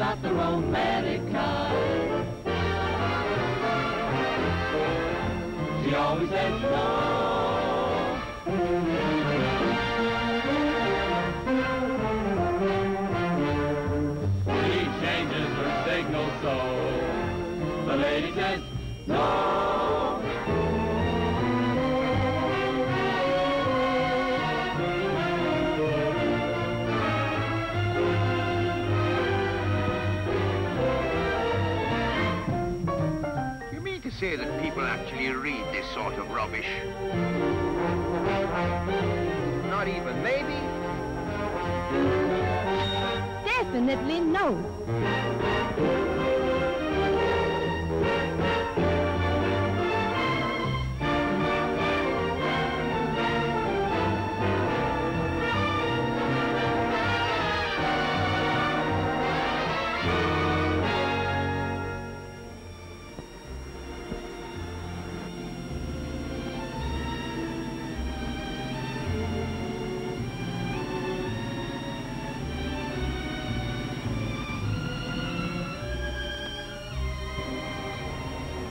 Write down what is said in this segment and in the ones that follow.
not the romantic kind. She always says no. She changes her signal so the lady says no. Say that people actually read this sort of rubbish. Not even maybe? Definitely no.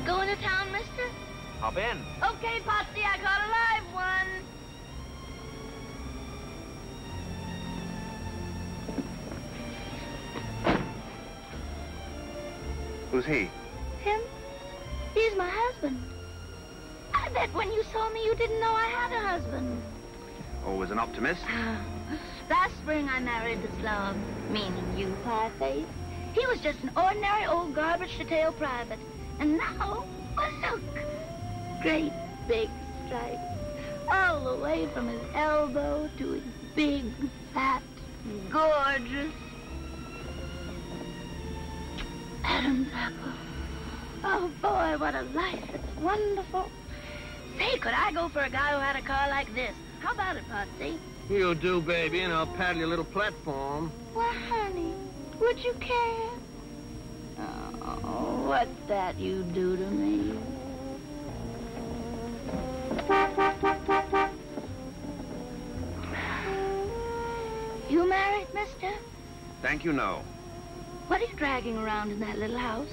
Going to town, mister? Hop in. Okay, Potsy, I caught a live one. Who's he? Him? He's my husband. I bet when you saw me, you didn't know I had a husband. Always an optimist. Last spring, I married the slug, meaning you, Pie-Face. He was just an ordinary old garbage-to-tail private. And now, well, look, great big stripes, all the way from his elbow to his big, fat, gorgeous Adam's apple. Oh, boy, what a life. It's wonderful. Say, could I go for a guy who had a car like this? How about it, Potsy? You do, baby, and I'll paddle your little platform. Well, honey, would you care? Oh, what's that you do to me? You married, mister? Thank you, no. What are you dragging around in that little house?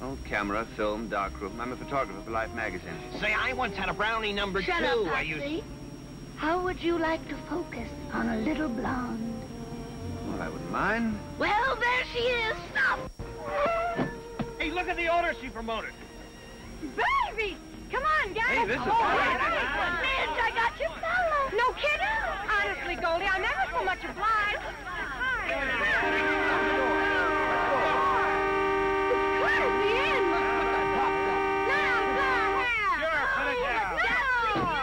Oh, camera, film, darkroom. I'm a photographer for Life magazine. Say, I once had a brownie number Shut 2. up, I Potsy. How would you like to focus on a little blonde? Well, I wouldn't mind. Well, there she is. Stop! Hey, look at the order she promoted. Baby! Come on, guys. Hey, this is Midge, I got your fella. No kidding? Honestly, Goldie, I'm never so much obliged. It's clear at the end. Now, go ahead. Sure, put it down.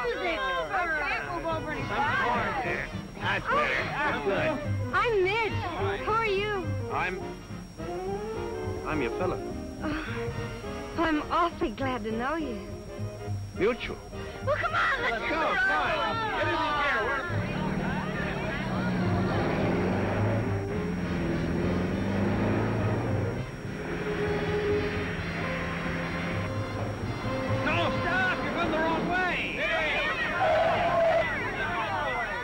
Music. Okay, move over and Some corn there. That's better. That's good. I'm Midge. Who are you? I'm your fella. Oh, I'm awfully glad to know you. Mutual. Well, come on, let's Let's go. Come on. Get in the chair. No, stop. You're going the wrong way.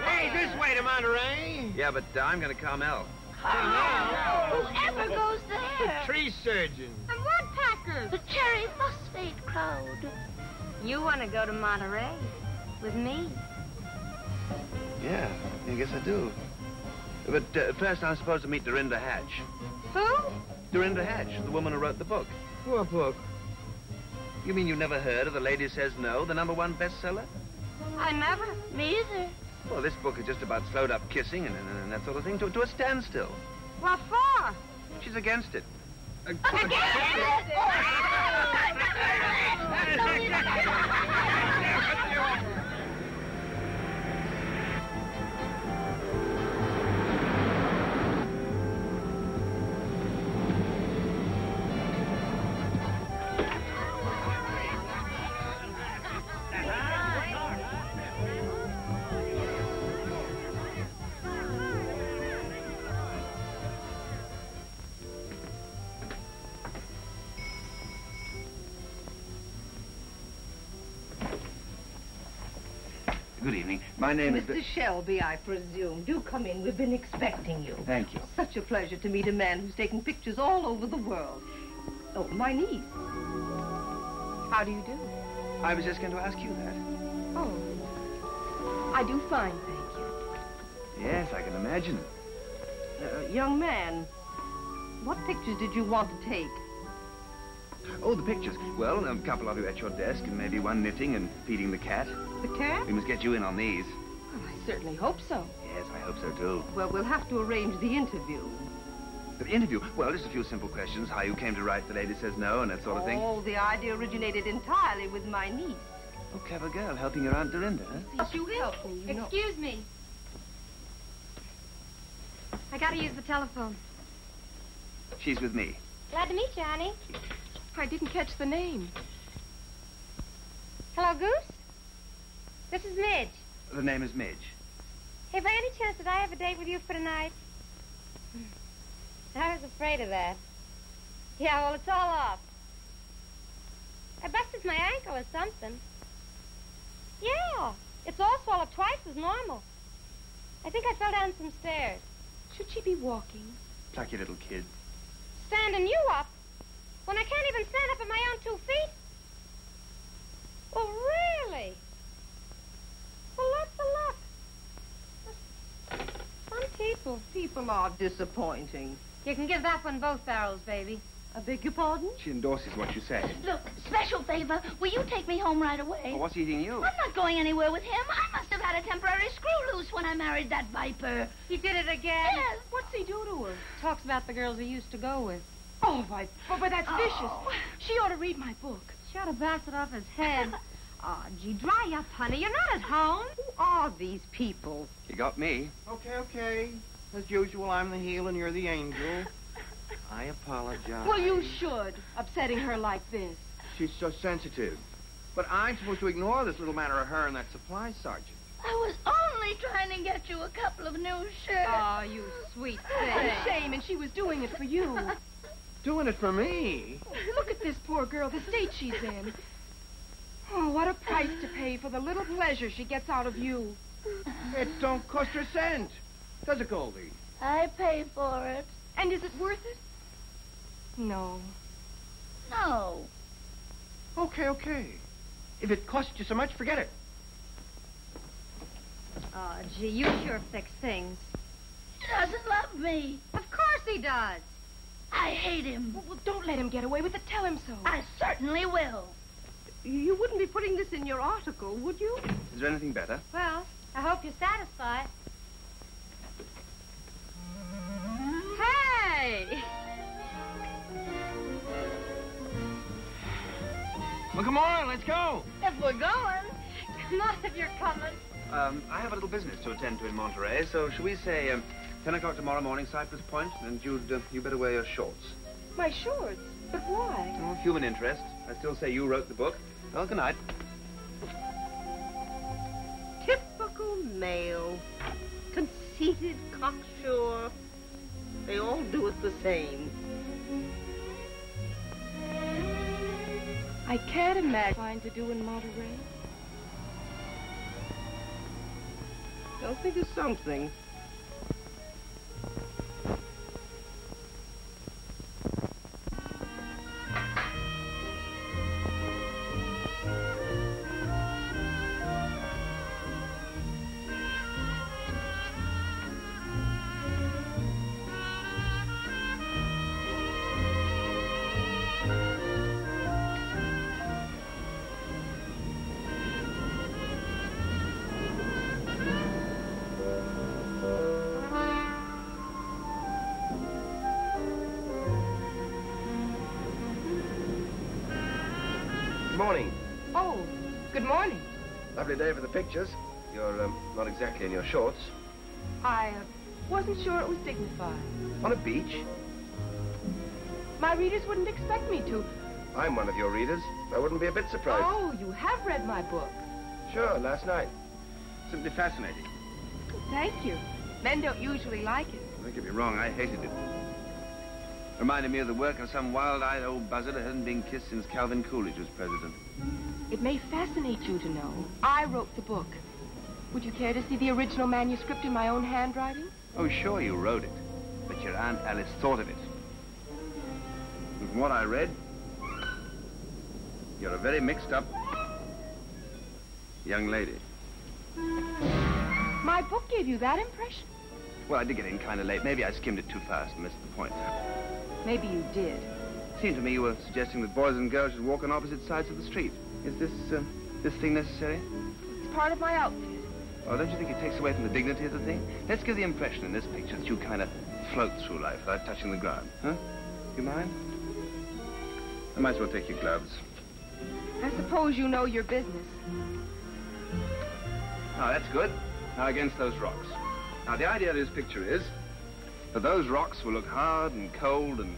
Hey, this way to Monterey. Yeah, but I'm going to Carmel. Whoever goes The there. tree surgeon. And woodpeckers. The cherry phosphate crowd. You want to go to Monterey with me? Yeah, I guess I do. But first I'm supposed to meet Dorinda Hatch. Who? Dorinda Hatch, the woman who wrote the book. What book? You mean you never heard of The Lady Says No, the #1 bestseller? I never. Me either. Well, this book is just about slowed up kissing and that sort of thing to a standstill. What for? She's against it. Good evening. My name is... Mr. Shelby, I presume. Do come in. We've been expecting you. Thank you. Such a pleasure to meet a man who's taken pictures all over the world. Oh, my niece. How do you do? I was just going to ask you that. Oh. I do fine, thank you. Yes, I can imagine. Young man, what pictures did you want to take? Oh, the pictures. Well, a couple of you at your desk, and maybe one knitting and feeding the cat. The cat? We must get you in on these. Well, I certainly hope so. Yes, I hope so, too. Well, we'll have to arrange the interview. The interview? Well, just a few simple questions. How you came to write The Lady Says No and that sort of thing. Oh, the idea originated entirely with my niece. Oh, clever girl, helping your Aunt Dorinda, huh? You help me, you know. Excuse me. I gotta use the telephone. She's with me. Glad to meet you, honey. I didn't catch the name. Hello, Goose? This is Midge. The name is Midge. Hey, by any chance, did I have a date with you for tonight? I was afraid of that. Yeah, well, it's all off. I busted my ankle or something. Yeah, it's all swelled twice as normal. I think I fell down some stairs. Should she be walking? Plucky little kid. Standing you up? When I can't even stand up on my own 2 feet? Well, really? Well, lots of luck. Some people. People are disappointing. You can give that one both barrels, baby. I beg your pardon? She endorses what you say. Look, special favor. Will you take me home right away? Oh, what's eating you? I'm not going anywhere with him. I must have had a temporary screw loose when I married that viper. He did it again? Yes. What's he do to her? Talks about the girls he used to go with. Oh, but that's vicious. Oh. She ought to read my book. She ought to blast it off his head. Oh, gee, dry up, honey. You're not at home. Who are these people? You got me. Okay. As usual, I'm the heel and you're the angel. I apologize. Well, you should, upsetting her like this. She's so sensitive. But I'm supposed to ignore this little matter of her and that supply sergeant. I was only trying to get you a couple of new shirts. Oh, you sweet thing. Oh, shame, and she was doing it for you. Doing it for me. Look at this poor girl, the state she's in. Oh, what a price to pay for the little pleasure she gets out of you. It don't cost her a cent. Does it, Goldie? I pay for it. And is it worth it? No. No. Okay. If it costs you so much, forget it. Oh, gee, you sure fix things. He doesn't love me. Of course he does. I hate him. Well, don't let him get away with it. Tell him so. I certainly will. You wouldn't be putting this in your article, would you? Is there anything better? Well, I hope you're satisfied. Hey! Well, come on, let's go. If we're going. Come on if you're coming. I have a little business to attend to in Monterey, so shall we say 10 o'clock tomorrow morning, Cypress Point, and you better wear your shorts. My shorts? But why? Oh, human interest. I still say you wrote the book. Well, good night. Typical male. Conceited, cocksure. They all do it the same. I can't imagine trying to do in Monterey. Don't think of something. Morning. Oh, good morning. Lovely day for the pictures. You're not exactly in your shorts. I wasn't sure it was dignified. On a beach. My readers wouldn't expect me to. I'm one of your readers. I wouldn't be a bit surprised. Oh, you have read my book. Sure, last night. Simply fascinating. Thank you. Men don't usually like it. Don't get me wrong, I hated it. Reminded me of the work of some wild-eyed old buzzard who hadn't been kissed since Calvin Coolidge was president. It may fascinate you to know I wrote the book. Would you care to see the original manuscript in my own handwriting? Oh, sure, you wrote it. But your Aunt Alice thought of it. And from what I read, you're a very mixed-up young lady. My book gave you that impression? Well, I did get in kind of late. Maybe I skimmed it too fast and missed the point. Maybe you did. It seemed to me you were suggesting that boys and girls should walk on opposite sides of the street. Is this thing necessary? It's part of my outfit. Oh, don't you think it takes away from the dignity of the thing? Let's give the impression in this picture that you kind of float through life without touching the ground, huh? You mind? I might as well take your gloves. I suppose you know your business. Oh, that's good. Now against those rocks. Now, the idea of this picture is that those rocks will look hard and cold and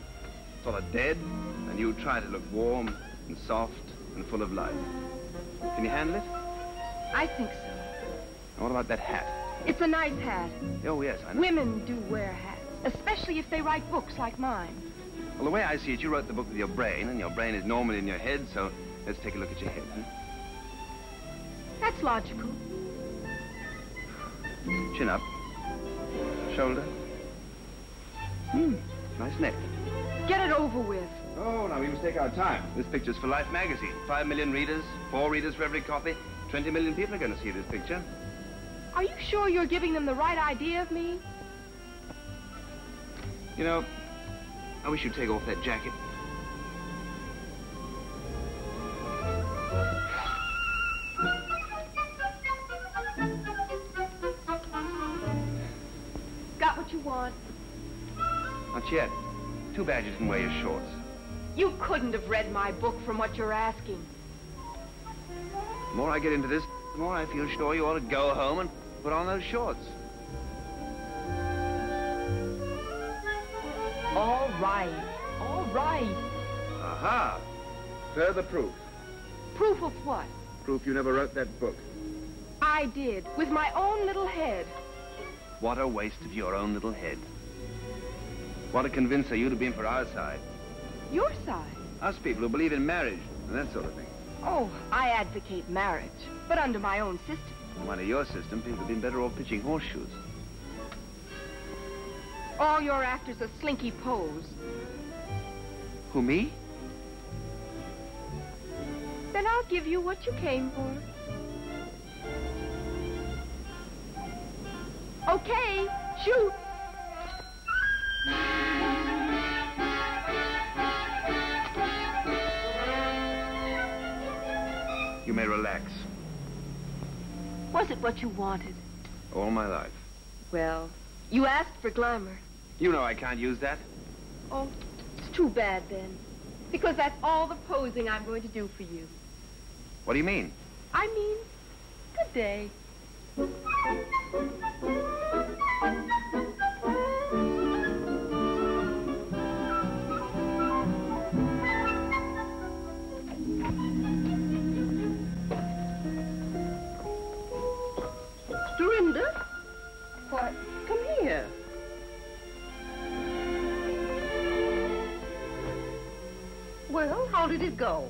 sort of dead, and you try to look warm and soft and full of life. Can you handle it? I think so. And what about that hat? It's a nice hat. Oh, yes, I know. Women do wear hats, especially if they write books like mine. Well, the way I see it, you wrote the book with your brain, and your brain is normal in your head, so let's take a look at your head, huh? That's logical. Chin up. Shoulder. Nice neck. Get it over with. Oh, now we must take our time. This picture's for Life magazine. 5 million readers, 4 readers for every copy. 20 million people are going to see this picture. Are you sure you're giving them the right idea of me? You know, I wish you'd take off that jacket. Got what you want? Not yet. Too bad you didn't wear your shorts. You couldn't have read my book from what you're asking. The more I get into this, the more I feel sure you ought to go home and put on those shorts. All right. All right. Aha! Further proof. Proof of what? Proof you never wrote that book. I did, with my own little head. What a waste of your own little head. What a convincer you'd have been for our side. Your side? Us people who believe in marriage and that sort of thing. Oh, I advocate marriage, but under my own system. Under your system, people have been better off pitching horseshoes. All your actors are slinky pose. Who, me? Then I'll give you what you came for. Okay, shoot. You may relax. Was it what you wanted? All my life. Well, you asked for glamour. You know I can't use that. Oh, it's too bad then. Because that's all the posing I'm going to do for you. What do you mean? I mean, good day. Dorinda? Why, come here. Well, how did it go?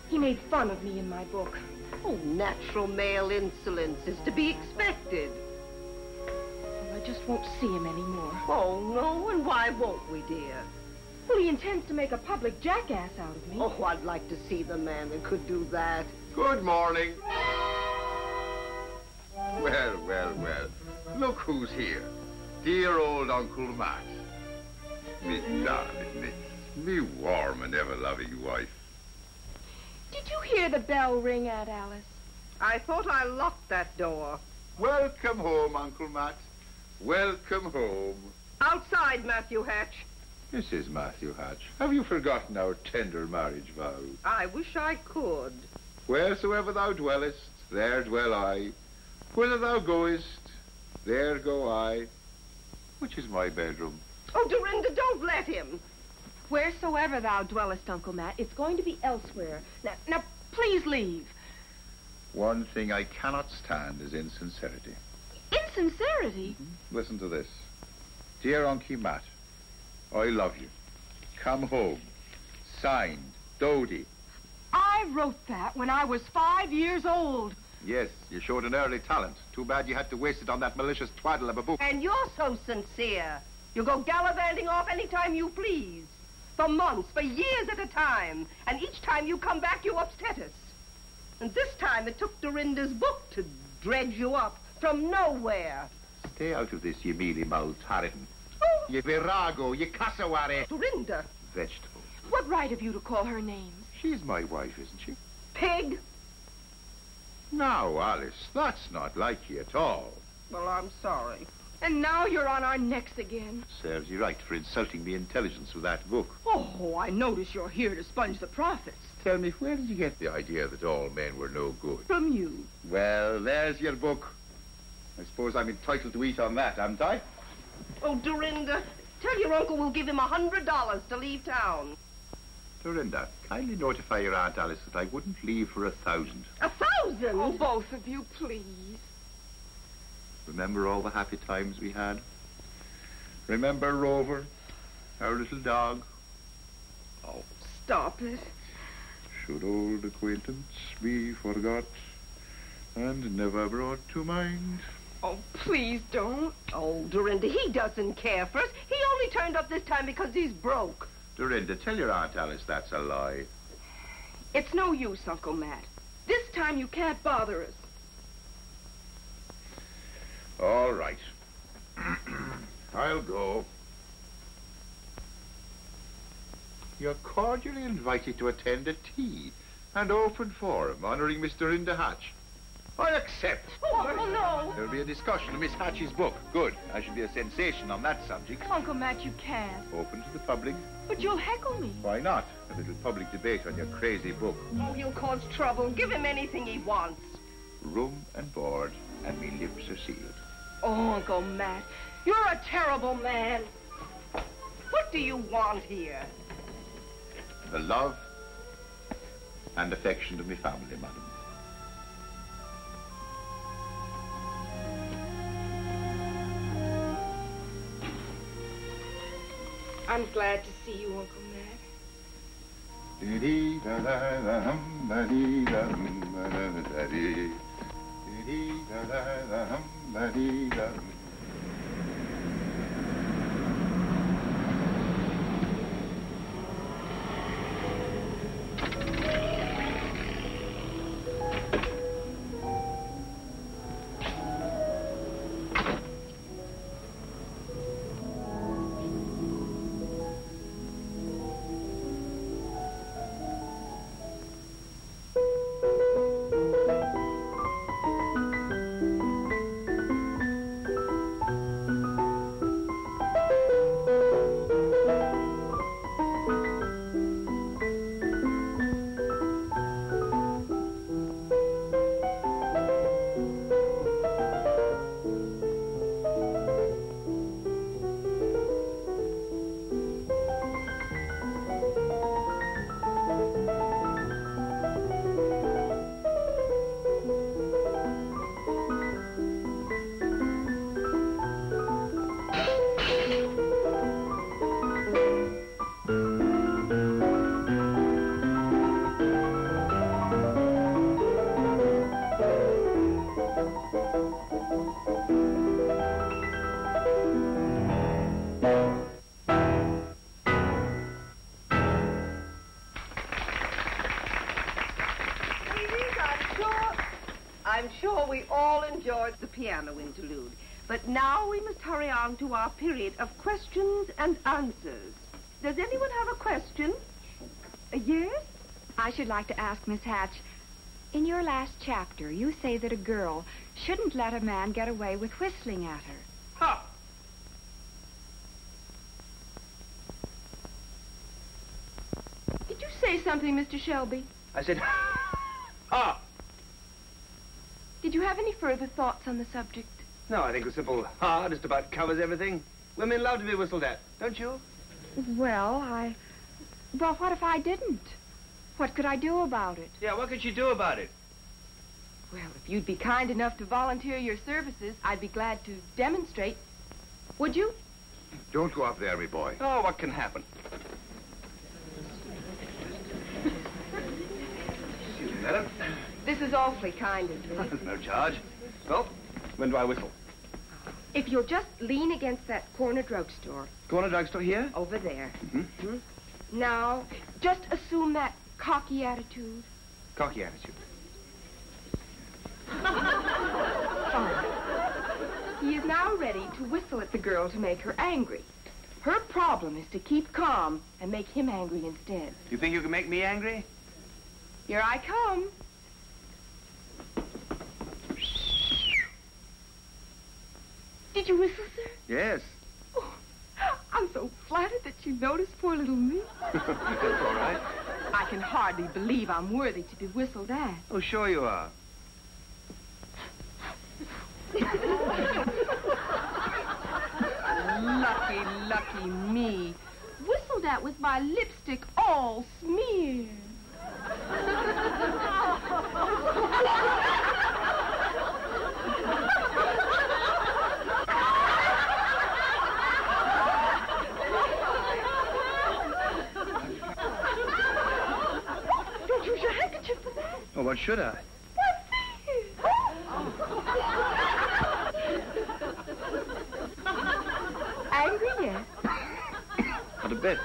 He made fun of me in my book. Oh, natural male insolence is to be expected. Well, I just won't see him anymore. Oh, no, and why won't we, dear? Well, he intends to make a public jackass out of me. Oh, I'd like to see the man that could do that. Good morning. Well, well, well. Look who's here. Dear old Uncle Matt. Me darling, me warm and ever-loving wife. Did you hear the bell ring, Aunt Alice? I thought I locked that door. Welcome home, Uncle Matt. Welcome home. Outside, Matthew Hatch. Mrs. Matthew Hatch, have you forgotten our tender marriage vow? I wish I could. Wheresoever thou dwellest, there dwell I. Whither thou goest, there go I. Which is my bedroom? Oh, Dorinda, don't let him. Wheresoever thou dwellest, Uncle Matt, it's going to be elsewhere. Now, please leave. One thing I cannot stand is insincerity. Insincerity? Listen to this. Dear Uncle Matt, I love you. Come home. Signed, Dodie. I wrote that when I was 5 years old. Yes, you showed an early talent. Too bad you had to waste it on that malicious twaddle of a book. And you're so sincere. You go gallivanting off any time you please. For months, for years at a time. And each time you come back, you upset us. And this time it took Dorinda's book to dredge you up from nowhere. Stay out of this, you mealy-mouthed harridan. Oh. You virago, you cassowary. Dorinda. Vegetable. What right have you to call her names? She's my wife, isn't she? Pig. Now, Alice, that's not like you at all. Well, I'm sorry. And now you're on our necks again. Serves you right for insulting the intelligence of that book. Oh, I notice you're here to sponge the profits. Tell me, where did you get the idea that all men were no good? From you. Well, there's your book. I suppose I'm entitled to eat on that, haven't I? Oh, Dorinda, tell your uncle we'll give him $100 to leave town. Dorinda, kindly notify your Aunt Alice that I wouldn't leave for 1,000. 1,000? Oh, both of you, please. Remember all the happy times we had? Remember Rover, our little dog? Oh, stop it. Should old acquaintance be forgot and never brought to mind? Oh, please don't. Oh, Dorinda, he doesn't care for us. He only turned up this time because he's broke. Dorinda, tell your Aunt Alice that's a lie. It's no use, Uncle Matt. This time you can't bother us. All right. I'll go. You're cordially invited to attend a tea and open forum honoring Miss Dorinda Hatch. I accept. Oh, no. There'll be a discussion of Miss Hatch's book. Good. I should be a sensation on that subject. Uncle Matt, you can't. Open to the public. But you'll heckle me. Why not? A little public debate on your crazy book. Oh, he'll cause trouble. Give him anything he wants. Room and board, and me lips are sealed. Oh, Uncle Matt, you're a terrible man. What do you want here? The love and affection of me family, madam. I'm glad to see you, Uncle Matt. I'm sure we all enjoyed the piano interlude. But now we must hurry on to our period of questions and answers. Does anyone have a question? Yes? I should like to ask Miss Hatch, in your last chapter, you say that a girl shouldn't let a man get away with whistling at her. Ha! Did you say something, Mr. Shelby? I said, ha! Did you have any further thoughts on the subject? No, I think a simple ha just about covers everything. Women love to be whistled at, don't you? Well, what if I didn't? What could I do about it? Yeah, what could she do about it? Well, if you'd be kind enough to volunteer your services, I'd be glad to demonstrate. Would you? Don't go up there, me boy. Oh, what can happen? Excuse me, madam. This This is awfully kind of you. There's no charge. Well, when do I whistle? If you'll just lean against that corner drugstore. Corner drugstore here? Over there. Mm-hmm. Now, just assume that cocky attitude. Cocky attitude. Fine. He is now ready to whistle at the girl to make her angry. Her problem is to keep calm and make him angry instead. You think you can make me angry? Here I come. Did you whistle, sir? Yes. Oh, I'm so flattered that you noticed poor little me. That's all right. I can hardly believe I'm worthy to be whistled at. Oh, sure you are. Lucky, lucky me. Whistled at with my lipstick all smeared. Don't use your handkerchief for that. Oh, what should I? Angry yet? Not a bit.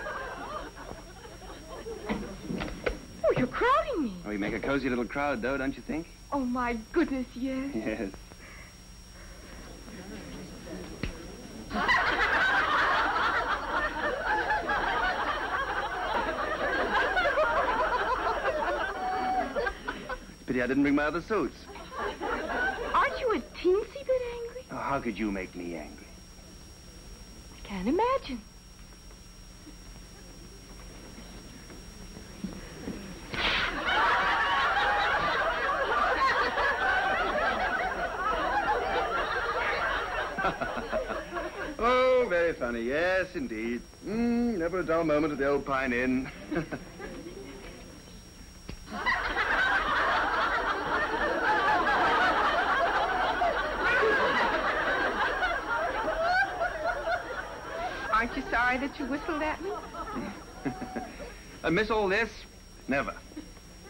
Oh, you're crowding me. Oh, you make a cozy little crowd, though, don't you think? Oh, my goodness, yes. Yes. Pity I didn't bring my other suits. Aren't you a teensy bit angry? Oh, how could you make me angry? I can't imagine. Oh, very funny. Yes, indeed. Never a dull moment at the old Pine Inn. Aren't you sorry that you whistled at me? I miss all this? Never.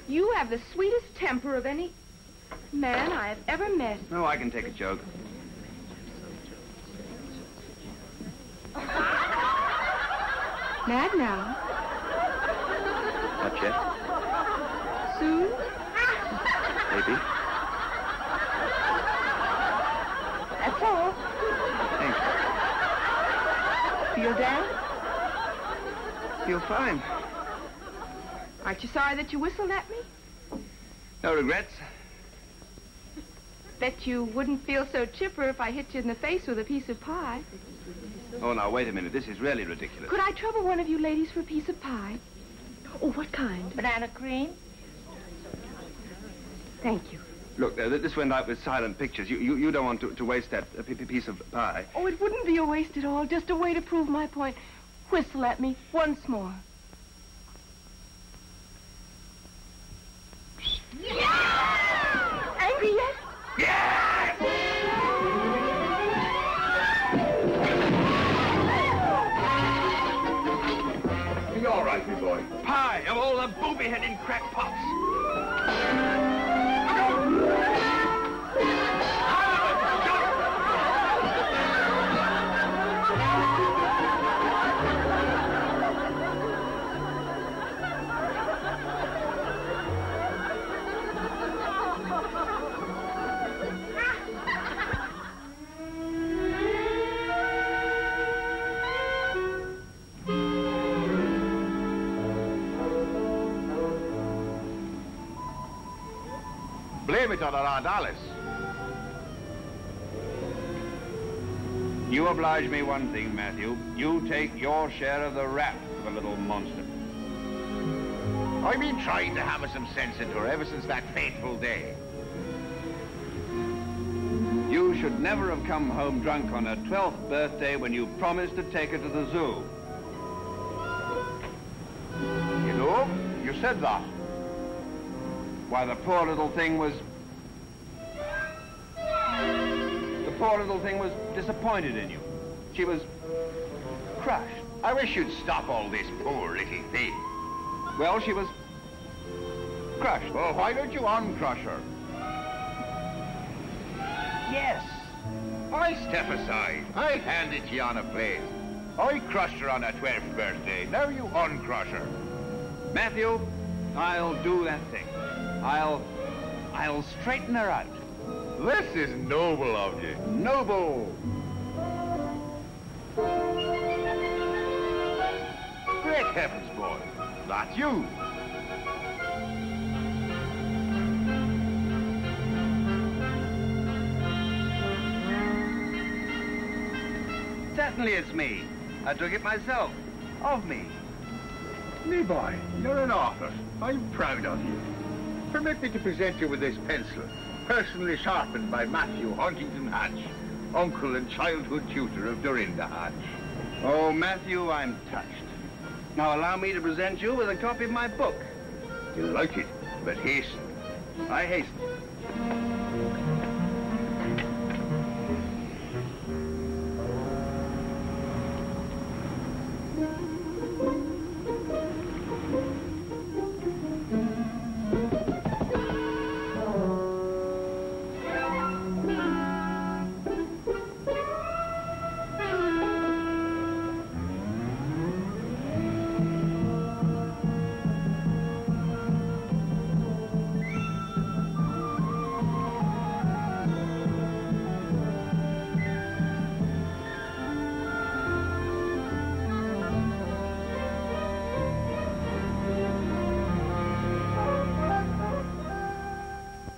You have the sweetest temper of any man I have ever met. No, I can take a joke. Mad now? Not yet. Soon? Maybe. That's all. Thanks. Feel down? Feel fine. Aren't you sorry that you whistled at me? No regrets. Bet you wouldn't feel so chipper if I hit you in the face with a piece of pie. Oh, now, wait a minute. This is really ridiculous. Could I trouble one of you ladies for a piece of pie? Oh, what kind? Banana cream? Thank you. Look, this went out with silent pictures. You don't want to waste that piece of pie. Oh, it wouldn't be a waste at all. Just a way to prove my point. Whistle at me once more. Yeah! Angry yet? You all right, me boy? Pie of all the booby-headed crackpots. Blame it on our Aunt Alice. You oblige me one thing, Matthew. You take your share of the rap for the little monster. I've been trying to hammer some sense into her ever since that fateful day. You should never have come home drunk on her 12th birthday when you promised to take her to the zoo. You know, you said that. Why, the poor little thing was disappointed in you. She was crushed. I wish you'd stop all this poor little thing. Well, she was crushed. Well, why don't you uncrush her? Yes. I step aside. I'll hand it to you on a plate. I crushed her on her 12th birthday. Now you uncrush her. Matthew, I'll do that thing. I'll straighten her out. This is noble of you. Noble. Great heavens, boy. That's you. Certainly it's me. I took it myself. Of me. Me boy, you're an author. I'm proud of you. Permit me to present you with this pencil, personally sharpened by Matthew Huntington Hatch, uncle and childhood tutor of Dorinda Hatch. Oh, Matthew, I'm touched. Now allow me to present you with a copy of my book. You'll like it, but hasten. I hasten.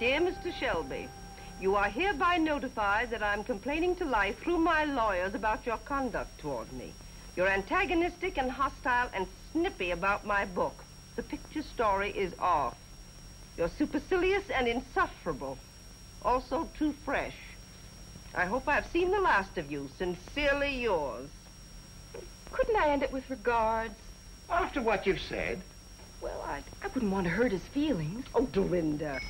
Dear Mr. Shelby, you are hereby notified that I'm complaining to life through my lawyers about your conduct toward me. You're antagonistic and hostile and snippy about my book. The picture story is off. You're supercilious and insufferable. Also too fresh. I hope I've seen the last of you. Sincerely yours. Couldn't I end it with regards? After what you've said? Well, I wouldn't want to hurt his feelings. Oh, Dorinda.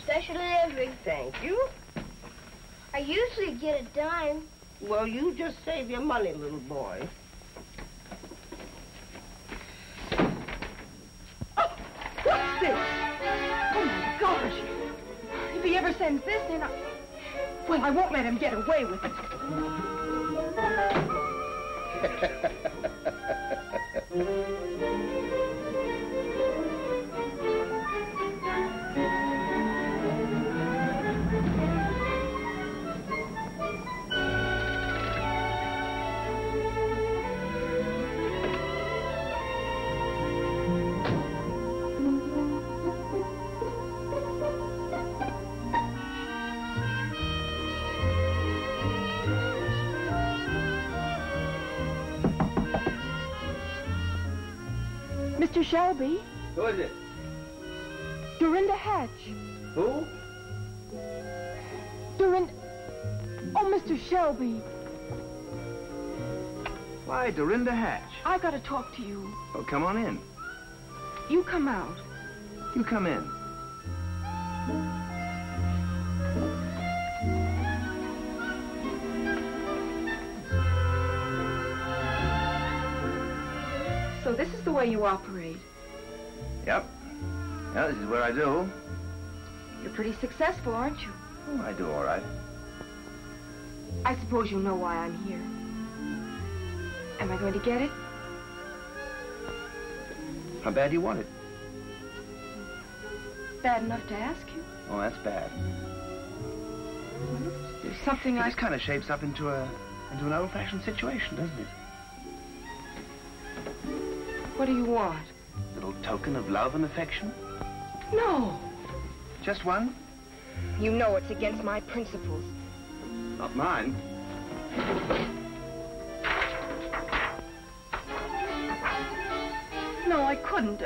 Special delivery. Thank you. I usually get a dime. Well, you just save your money, little boy. Oh, what's this? Oh, my gosh. If he ever sends this in, well, I won't let him get away with it. Mr. Shelby? Who is it? Dorinda Hatch. Who? Dorinda... Oh, Mr. Shelby. Why, Dorinda Hatch. I gotta talk to you. Oh, come on in. You come out. You come in. So this is the way you operate. Yep. Yeah, this is where I do. You're pretty successful, aren't you? Oh, I do all right. I suppose you know why I'm here. Am I going to get it? How bad do you want it? Bad enough to ask you. Oh, that's bad. There's something This kind of shapes up into an old-fashioned situation, doesn't it? What do you want? A little token of love and affection? No. Just one? You know it's against my principles. Not mine. No, I couldn't.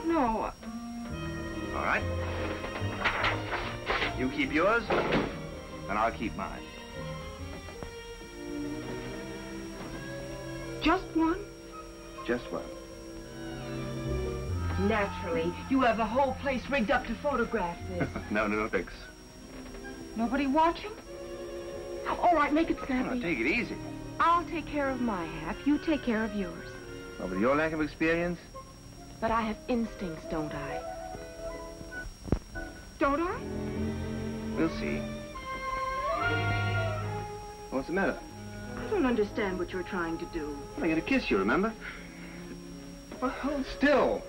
No. All right. You keep yours, and I'll keep mine. Just one? Just one. Naturally. You have the whole place rigged up to photograph this. No tricks. Nobody watching? All right, make it snappy. Now, take it easy. I'll take care of my half. You take care of yours. Oh, with your lack of experience, But I have instincts, don't I? Don't I? We'll see. What's the matter? I don't understand what you're trying to do. I got to kiss you, remember? Well, hold still.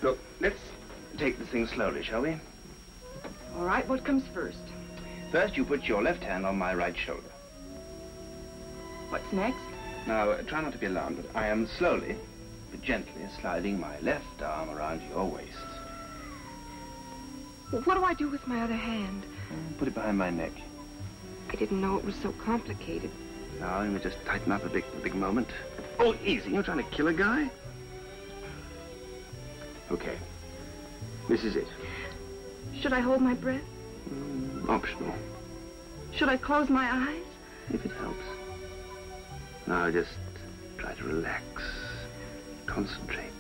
Look, let's take this thing slowly, shall we? All right, what comes first? First, you put your left hand on my right shoulder. What's next? Now, try not to be alarmed, but I am slowly, but gently sliding my left arm around your waist. What do I do with my other hand? Put it behind my neck. I didn't know it was so complicated. Now, you just tighten up a big moment. Oh, easy. You're trying to kill a guy? Okay. This is it. Should I hold my breath? Optional. Should I close my eyes? If it helps. Now, just try to relax. Concentrate.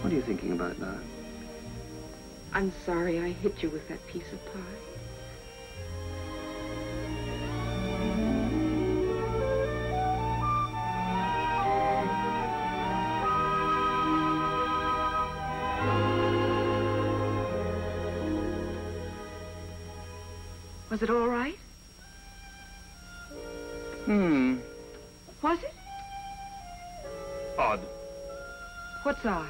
What are you thinking about now? I'm sorry I hit you with that piece of pie. Was it all right? Was it? Odd. What's odd?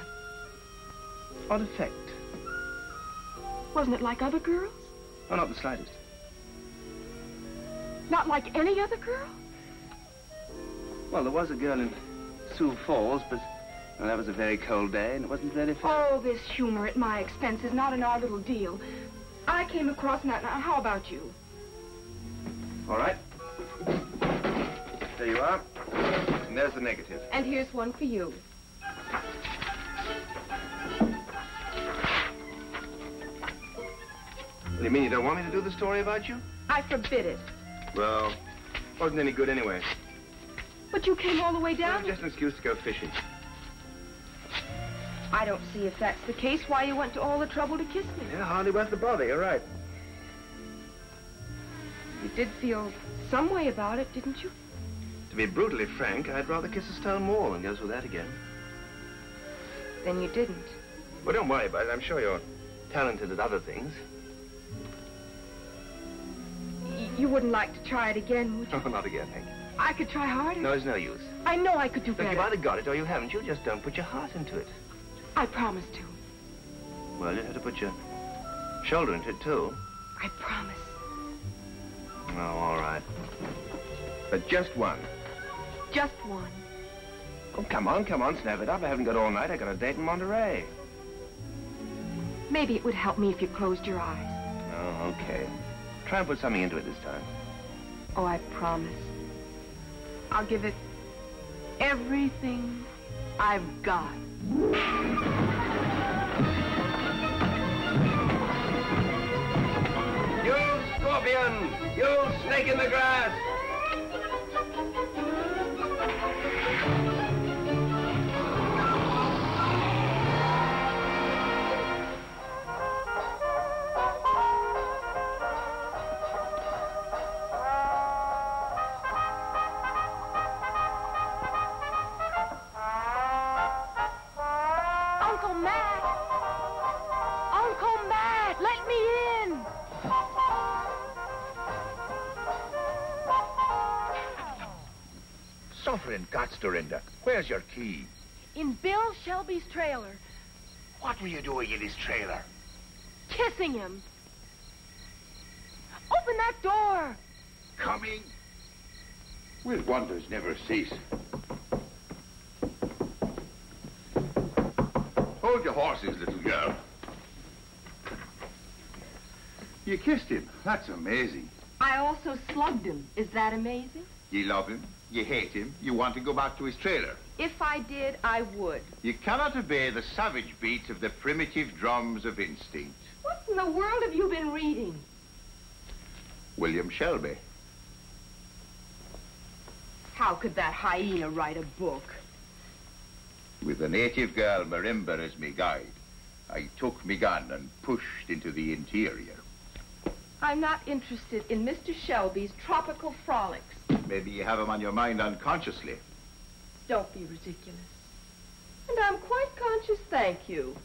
Odd effect. Wasn't it like other girls? Oh, not the slightest. Not like any other girl? Well, there was a girl in Sioux Falls, but well, that was a very cold day, and it wasn't very fair. Oh, this humor at my expense is not in our little deal. I came across that. Now, how about you? All right. There you are. And there's the negative. And here's one for you. You mean you don't want me to do the story about you? I forbid it. Well, wasn't any good anyway. But you came all the way down? Well, just an excuse to go fishing. I don't see if that's the case, why you went to all the trouble to kiss me. Yeah, hardly worth the bother. You're right. You did feel some way about it, didn't you? To be brutally frank, I'd rather kiss a stone wall than go through that again. Then you didn't. Well, don't worry about it. I'm sure you're talented at other things. You wouldn't like to try it again, would you? Oh, not again, thank you. I could try harder. No, it's no use. I know I could do Look, better. you've either got it or you haven't. You just don't put your heart into it. I promise to. Well, you have to put your shoulder into it, too. I promise. Oh, all right. But just one. Just one. Oh, come on, snap it up. I haven't got all night. I got a date in Monterey. Maybe it would help me if you closed your eyes. Oh, okay. Try and put something into it this time. Oh, I promise. I'll give it everything I've got. You scorpion! You snake in the grass! Uncle Matt! Uncle Matt, let me in! Suffering guts, Dorinda. Where's your key? In Bill Shelby's trailer. What were you doing in his trailer? Kissing him. Open that door! Coming. Will wonders never cease. Hold your horses, little girl. You kissed him. That's amazing. I also slugged him. Is that amazing? You love him. You hate him. You want to go back to his trailer. If I did, I would. You cannot obey the savage beats of the primitive drums of instinct. What in the world have you been reading? William Shelby. How could that hyena write a book? With the native girl Marimba as me guide, I took me gun and pushed into the interior. I'm not interested in Mr. Shelby's tropical frolics. Maybe you have him on your mind unconsciously. Don't be ridiculous. And I'm quite conscious, thank you.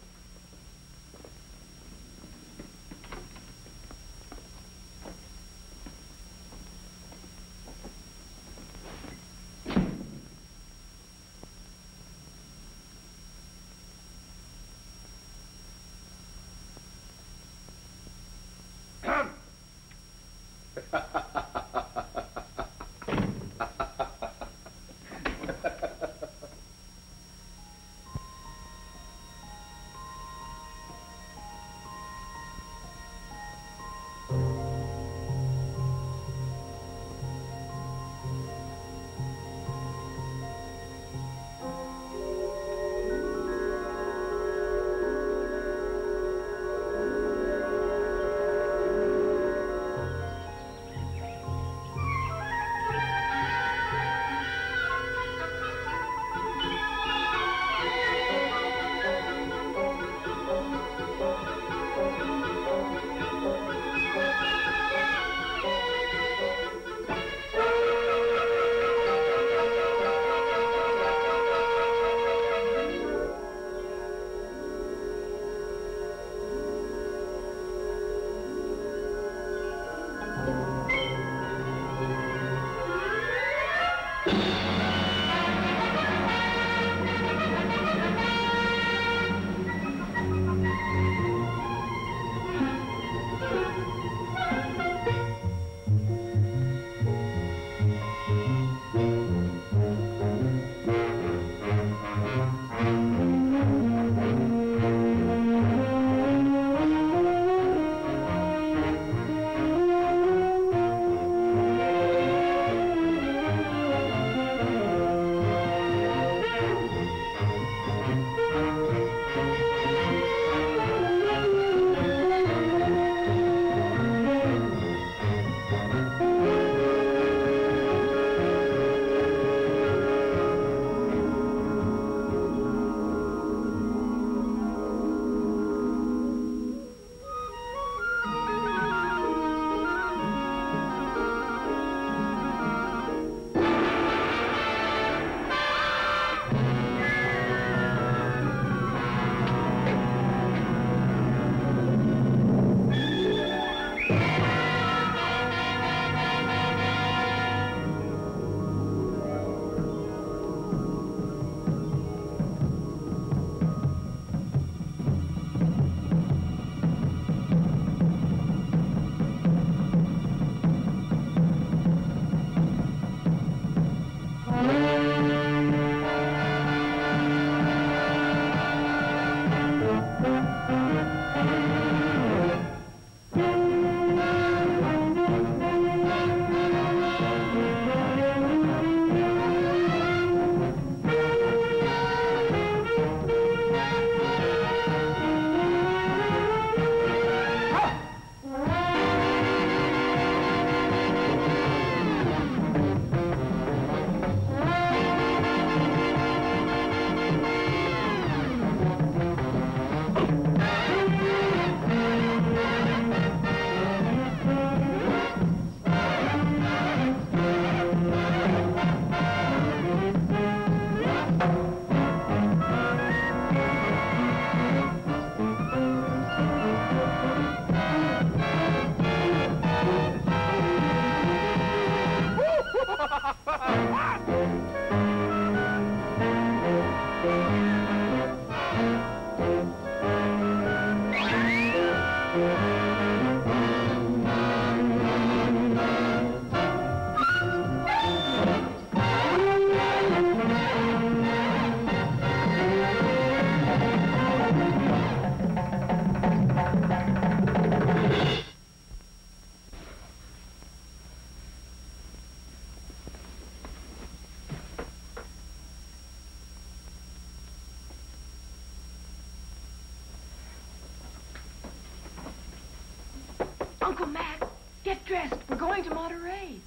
Uncle Mac, get dressed. We're going to Monterey.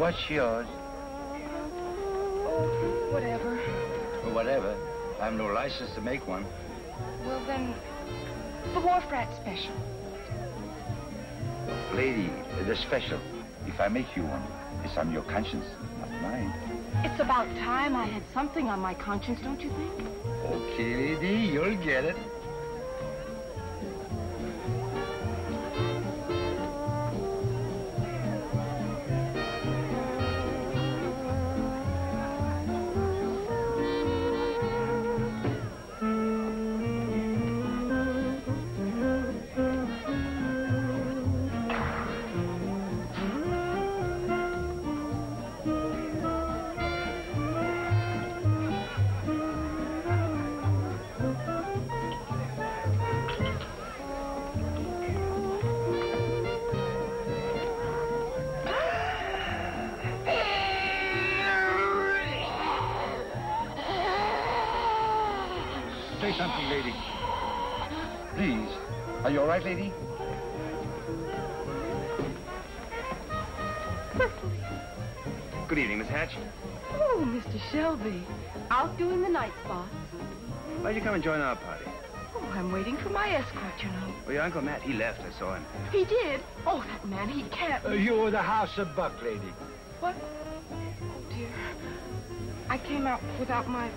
what's yours? Oh, whatever. Well, whatever. I have no license to make one. Well, then, the Wharf Rat Special. Lady, the special. If I make you one, it's on your conscience, not mine. It's about time I had something on my conscience, don't you think? Okay, lady, you'll get it. Say something, lady. Please. Are you all right, lady? Good evening, Miss Hatch. Oh, Mr. Shelby. Out doing the night spots. Why'd you come and join our party? Oh, I'm waiting for my escort, you know. Well, your Uncle Matt, he left. I saw him. He did? Oh, that man, he can't... You're the House of Buck, lady. What? Oh, dear. I came out without my...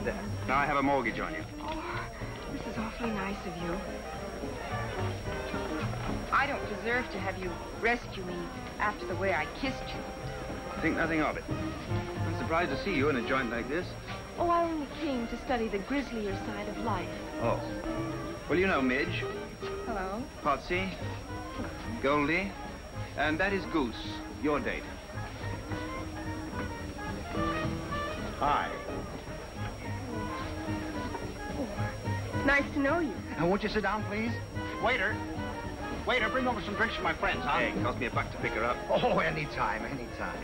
There. Now I have a mortgage on you. Oh, this is awfully nice of you. I don't deserve to have you rescue me after the way I kissed you. Think nothing of it. I'm surprised to see you in a joint like this. Oh, I only came to study the grislier side of life. Oh. Well, you know Midge, Hello? Potsy, Goldie, and that is Goose, your date. Hi. Nice to know you. Now, won't you sit down, please? Waiter. Waiter, bring over some drinks for my friends, huh? Hey, it cost me $1 to pick her up. Oh, anytime, anytime.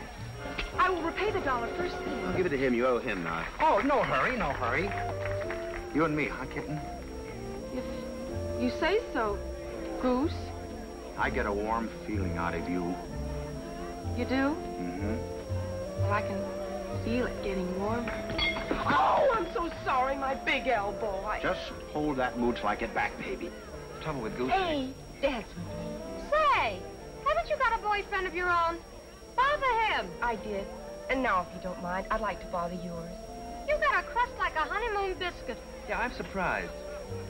I will repay the $1 first thing. I'll give it to him. You owe him now. Oh, no hurry, no hurry. You and me, huh, kitten? If you say so, Goose. I get a warm feeling out of you. You do? Mm-hmm. Well, I can feel it getting warmer. Oh, I'm so sorry, my big elbow. Just hold that mood till I get back, baby. Trouble with Goose. Hey, Dance. say, haven't you got a boyfriend of your own? Bother him. I did. And now, if you don't mind, I'd like to bother yours. You got a crust like a honeymoon biscuit. Yeah, I'm surprised.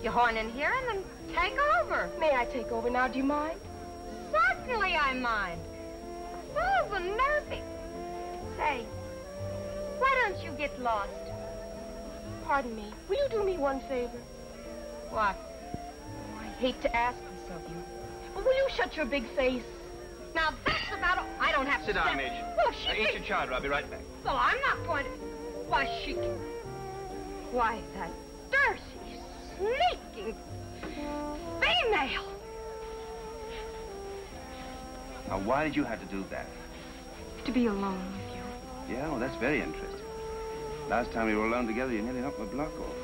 You horn in here and then take over. May I take over now? Do you mind? Certainly I mind. Oh, the nervy. Say, why don't you get lost? Pardon me. Will you do me one favor? What? I hate to ask this of you, but will you shut your big face? Now, that's about all. I don't have Sit to down, step- Midge. Well, she Eat can... your chowder. I'll be right back. Well, I'm not going to... Why, she can... Why, that dirty, sneaking female. Now, why did you have to do that? To be alone with you. Yeah, well, that's very interesting. Last time we were alone together, you nearly knocked my block off.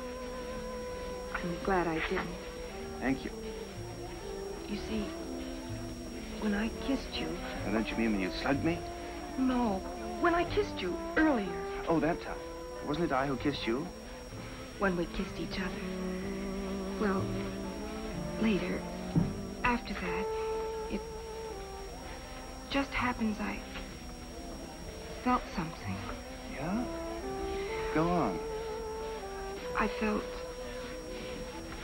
I'm glad I didn't. Thank you. You see, when I kissed you... Now, don't you mean when you slugged me? No, when I kissed you earlier. Oh, that time. Wasn't it I who kissed you? When we kissed each other. Well, later, after that, it just happens I felt something. Yeah? Go on. I felt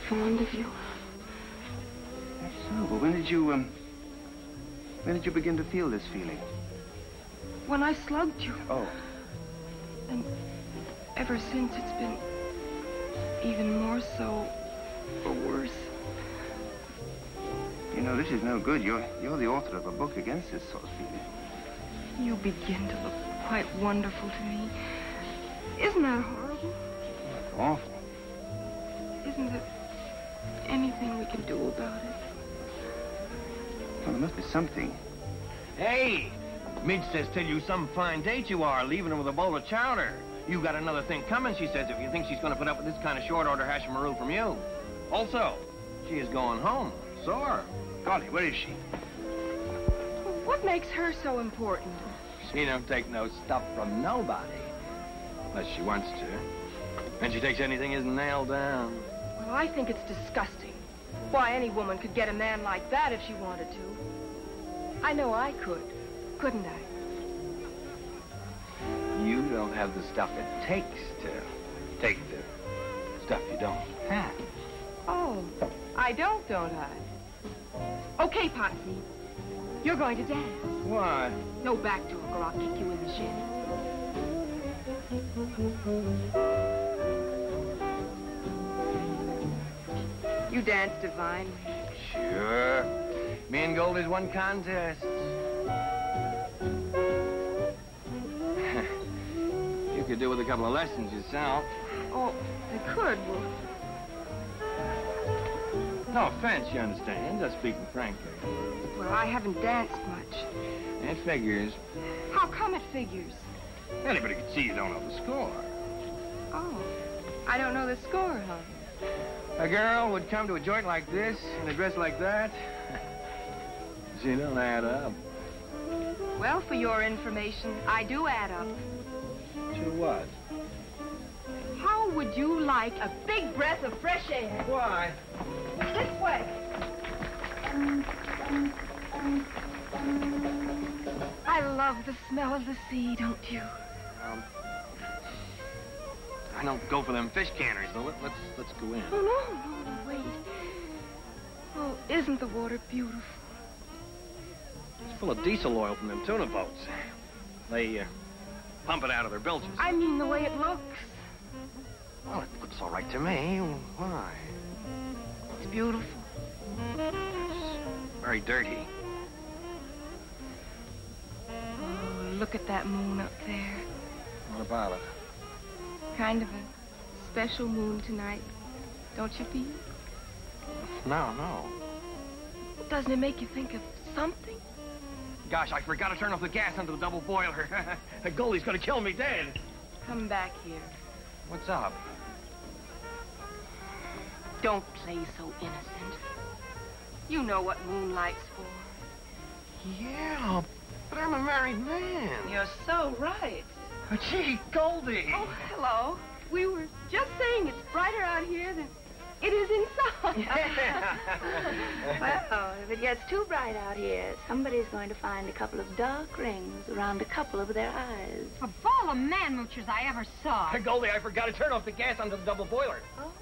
fond of you. That's so. But when did you begin to feel this feeling? When I slugged you. Oh. And ever since, it's been even more so, or worse. You know, this is no good. You're the author of a book against this sort of feeling. You begin to look quite wonderful to me. Isn't that horrible? That's awful. Isn't there anything we can do about it? Well, there must be something. Hey! Midge says tell you some fine date you are, leaving her with a bowl of chowder. You got another thing coming, she says, if you think she's going to put up with this kind of short order hash-a-maroo from you. Also, she is going home. Saw her. Golly, where is she? Oh, What makes her so important? She don't take no stuff from nobody. Unless she wants to. And she takes anything isn't nailed down. Well, I think it's disgusting. Why, any woman could get a man like that if she wanted to. I know I could, couldn't I? You don't have the stuff it takes to take the stuff you don't have. Oh, I don't I? Okay, Potsy. You're going to dance. Why? No backdoor, or I'll kick you in the shin. You dance divinely. Sure. Me and Goldie's won contests. You could do with a couple of lessons yourself. Oh, I could. Well, no offense, you understand. Just speaking frankly. well, I haven't danced much. It figures. How come it figures? Anybody can see you don't know the score. Oh, I don't know the score, huh? A girl would come to a joint like this in a dress like that. She don't add up. Well, for your information, I do add up. To what? How would you like a big breath of fresh air? Why? This way. I love the smell of the sea, don't you? I don't go for them fish canners, though. Let's go in. Oh, no, wait. Oh, isn't the water beautiful? It's full of diesel oil from them tuna boats. They pump it out of their bilges. I mean the way it looks. Well, it looks all right to me. Why? It's beautiful. It's very dirty. Oh, look at that moon up there. What about it? Kind of a special moon tonight, don't you feel? No. Doesn't it make you think of something? Gosh, I forgot to turn off the gas under the double boiler. Goldie's gonna kill me dead. Come back here. What's up? Don't play so innocent. You know what moonlight's for. Yeah, but I'm a married man. You're so right. Gee, Goldie. Oh, hello. We were just saying it's brighter out here than it is inside. Well, if it gets too bright out here, somebody's going to find a couple of dark rings around a couple of their eyes. Of all the man-moochers I ever saw. Goldie, I forgot to turn off the gas under the double boiler. Oh?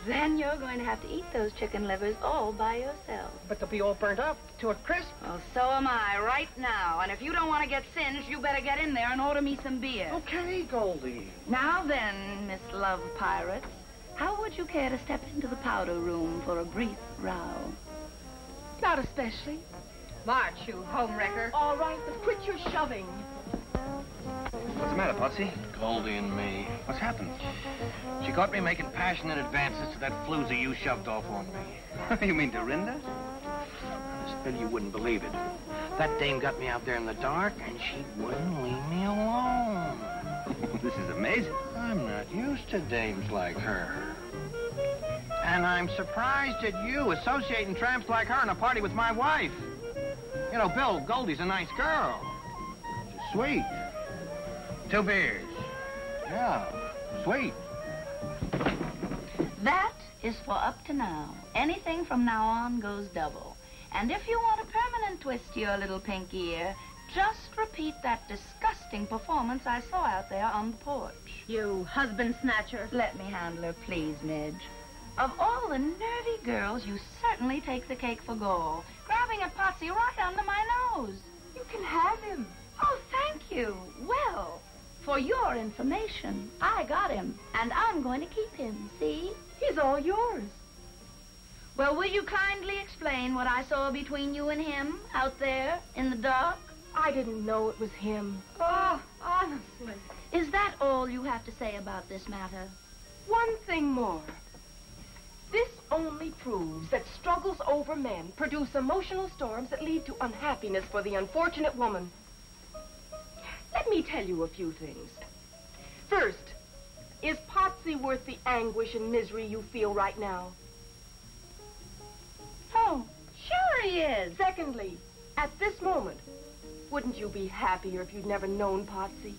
Then you're going to have to eat those chicken livers all by yourself. But they'll be all burnt up to a crisp. Well, so am I right now. And if you don't want to get singed, you better get in there and order me some beer. Okay, Goldie. Now then, Miss Love Pirates, how would you care to step into the powder room for a brief row? Not especially. March, you homewrecker. All right, but quit your shoving. What's the matter, Potsy? Goldie and me. What's happened? She caught me making passionate advances to that floozy you shoved off on me. You mean Dorinda? Still, you wouldn't believe it. That dame got me out there in the dark, and she wouldn't leave me alone. This is amazing. I'm not used to dames like her. And I'm surprised at you associating tramps like her in a party with my wife. You know, Bill, Goldie's a nice girl. She's sweet. 2 beers. Yeah, sweet. That is for up to now. Anything from now on goes double. And if you want a permanent twist to your little pink ear, just repeat that disgusting performance I saw out there on the porch. You husband snatcher. Let me handle her, please, Midge. Of all the nervy girls, you certainly take the cake for gall, grabbing at Potsy right under my nose. You can have him. Oh, thank you. Well, for your information, I got him, and I'm going to keep him, see? He's all yours. Well, will you kindly explain what I saw between you and him out there in the dark? I didn't know it was him. Oh, honestly. Is that all you have to say about this matter? One thing more. This only proves that struggles over men produce emotional storms that lead to unhappiness for the unfortunate woman. Let me tell you a few things. First, is Potsy worth the anguish and misery you feel right now? Oh, sure he is. Secondly, At this moment, wouldn't you be happier if you'd never known Potsy?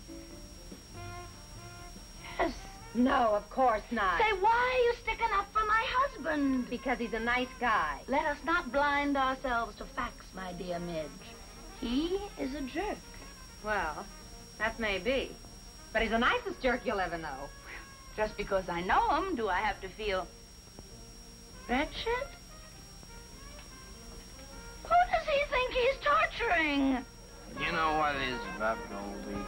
Yes. No, of course not. Say, why are you sticking up for my husband? Because he's a nice guy. Let us not blind ourselves to facts, my dear Midge. He is a jerk. Well, that may be. But he's the nicest jerk you'll ever know. Just because I know him, do I have to feel wretched? Who does he think he's torturing? You know what it is about Goldie?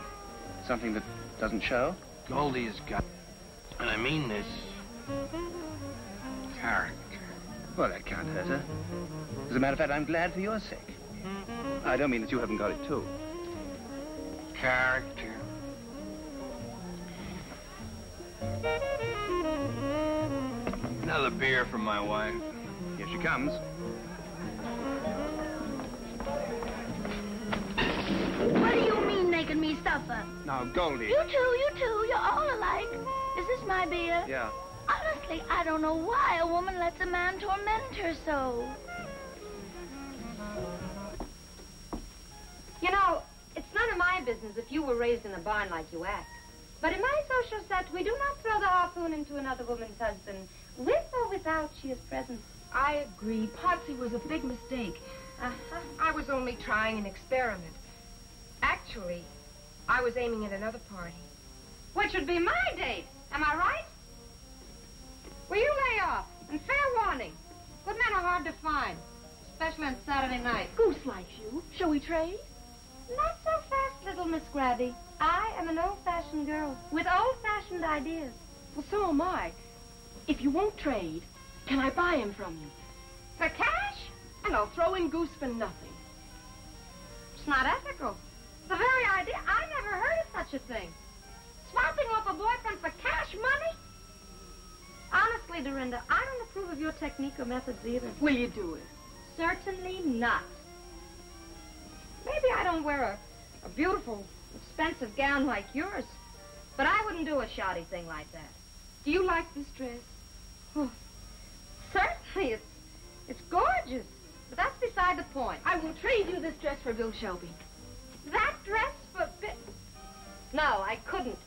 Something that doesn't show? Goldie has got, and I mean this, character. Well, that can't hurt her. As a matter of fact, I'm glad for your sake. I don't mean that you haven't got it, too. Character. Another beer from my wife. Here she comes. What do you mean making me suffer? Now, Goldie. You two, you're all alike. Is this my beer? Yeah. Honestly, I don't know why a woman lets a man torment her so. You know, it's none of my business if you were raised in a barn like you act. But in my social set, we do not throw the harpoon into another woman's husband, with or without she is present. I agree. Potsy was a big mistake. I was only trying an experiment. Actually, I was aiming at another party. Which would be my date. Am I right? Will you lay off? And fair warning. Good men are hard to find, especially on Saturday night. Goose likes you. Shall we trade? Not so fast, little Miss Grabby. I am an old-fashioned girl with old-fashioned ideas. Well, so am I. If you won't trade, can I buy him from you? For cash? And I'll throw in Goose for nothing. It's not ethical. The very idea, I never heard of such a thing. Swapping off a boyfriend for cash money? Honestly, Dorinda, I don't approve of your technique or methods either. Will you do it? Certainly not. Maybe I don't wear a beautiful, expensive gown like yours, but I wouldn't do a shoddy thing like that. Do you like this dress? Oh, certainly, it's gorgeous, but that's beside the point. I will trade you this dress for Bill Shelby. That dress for No, I couldn't.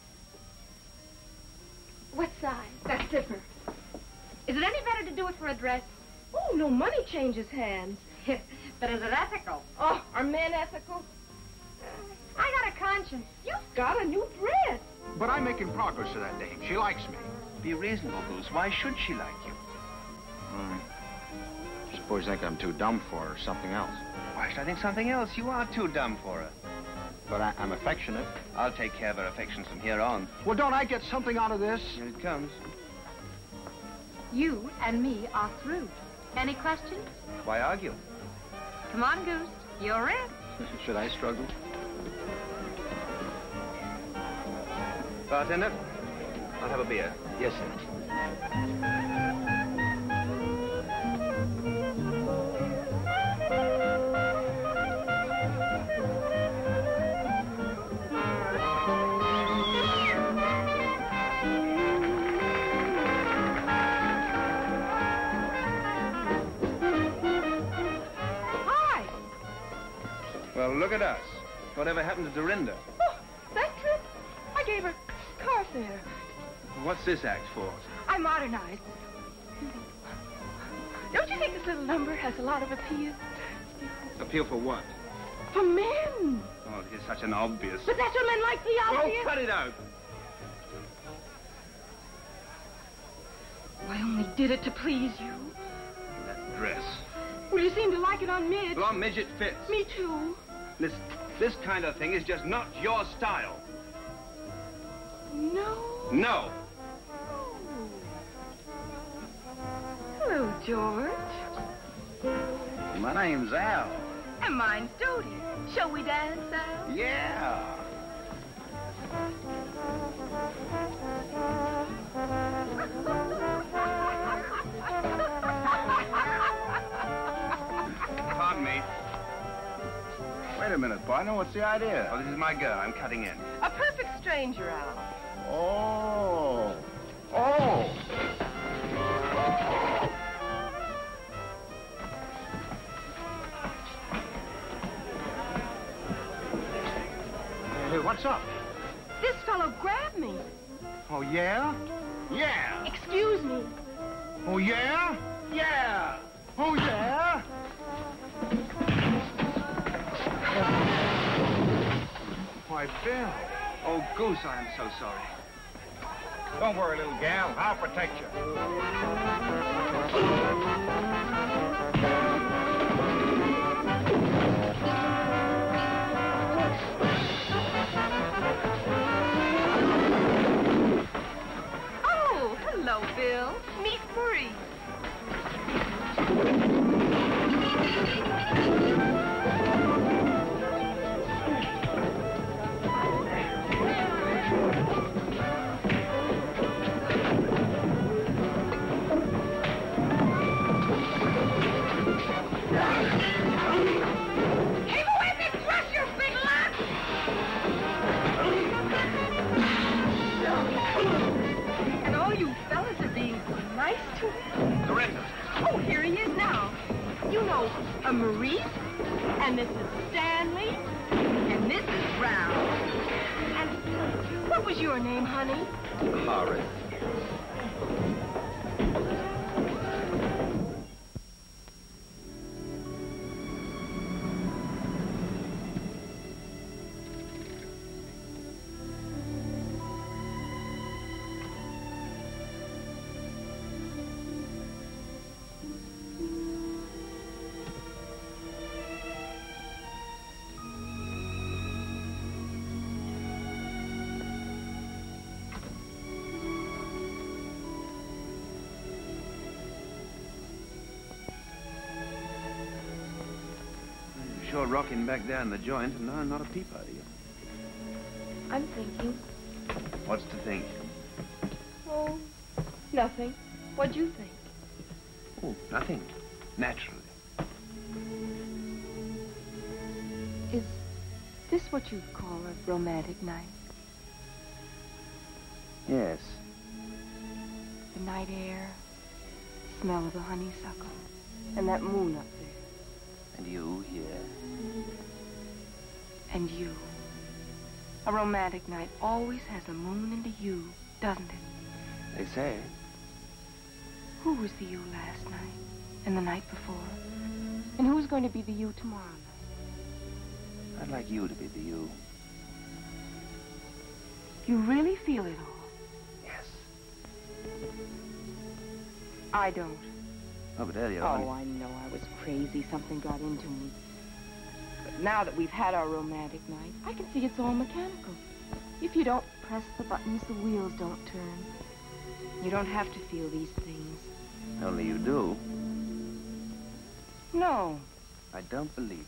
What size? That zipper. Is it any better to do it for a dress? Oh, no money changes hands. But is it ethical? Oh, are men ethical? I got a conscience. You've got a new dress. But I'm making progress to that dame. She likes me. Be reasonable, Goose. Why should she like you? Suppose you think I'm too dumb for her or something else. Why should I think something else? You are too dumb for her. But I'm affectionate. I'll take care of her affections from here on. Well, don't I get something out of this? Here it comes. You and me are through. Any questions? Why argue? Come on, Goose. You're in. Should I struggle? Bartender, I'll have a beer. Yes, sir. Hi. Well, look at us. Whatever happened to Dorinda? Oh, that trip? I gave her car fare. What's this act for? I modernized. Don't you think this little number has a lot of appeal? Appeal for what? For men. Oh, it's such an obvious... But that's what men like the obvious. Oh, cut it out. I only did it to please you. That dress. Well, you seem to like it on Midge. Well, on Midge, it fits. Me too. This kind of thing is just not your style. No. No. Hello, George. My name's Al. And mine's Dodie. Shall we dance, Al? Yeah. Pardon me. Wait a minute, partner. What's the idea? Oh, this is my girl. I'm cutting in. A perfect stranger, Al. Oh. Oh. What's up? This fellow grabbed me. Oh, yeah? Yeah. Excuse me. Oh, yeah? Yeah. Oh, yeah? Why, Bill. Oh, Goose, I am so sorry. Don't worry, little gal. I'll protect you. Oh, hello, Bill. Meet Marie. And all you fellas are being so nice to him. Dorinda. Oh, here he is now. You know, Maurice, and Mrs. Stanley, and Mrs. Brown. And what was your name, honey? Horace. Sure rocking back there in the joint, and no, not a peep out of you. I'm thinking. What's to think? Oh, nothing. What'd you think? Oh, nothing. Naturally. Is this what you'd call a romantic night? Yes. The night air, the smell of the honeysuckle, and that moon up there. And you here. And you. A romantic night always has a moon and a you, doesn't it? They say. Who was the you last night? And the night before? And who's going to be the you tomorrow night? I'd like you to be the you. You really feel it all? Yes. I don't. Oh, but earlier Oh, I know I was crazy. Something got into me. But now that we've had our romantic night, I can see it's all mechanical. If you don't press the buttons, the wheels don't turn. You don't have to feel these things. Only you do. No. I don't believe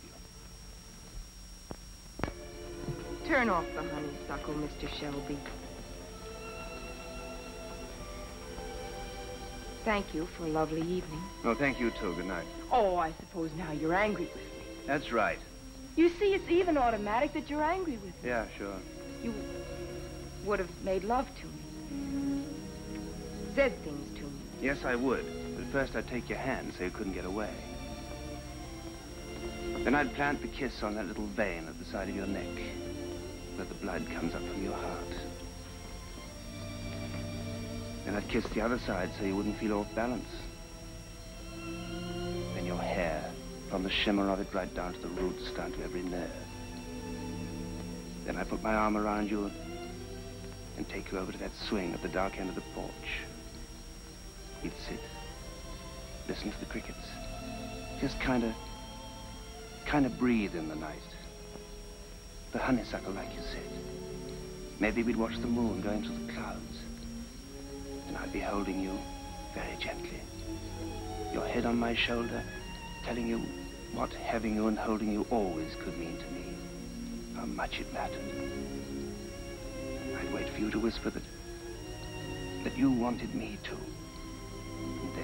you. Turn off the honeysuckle, Mr. Shelby. Thank you for a lovely evening. Oh, thank you, too. Good night. Oh, I suppose now you're angry with me. That's right. You see, it's even automatic that you're angry with me. Yeah, sure. You would have made love to me. Said things to me. Yes, I would. But first I'd take your hand so you couldn't get away. Then I'd plant the kiss on that little vein at the side of your neck, where the blood comes up from your heart. Then I'd kiss the other side so you wouldn't feel off balance. Then your hair, from the shimmer of it right down to the roots, down to every nerve. Then I'd put my arm around you and take you over to that swing at the dark end of the porch. You'd sit, listen to the crickets, just kind of breathe in the night. The honeysuckle, like you said. Maybe we'd watch the moon going through the clouds. And I'd be holding you very gently. Your head on my shoulder, telling you what having you and holding you always could mean to me. How much it mattered. I'd wait for you to whisper that you wanted me to. And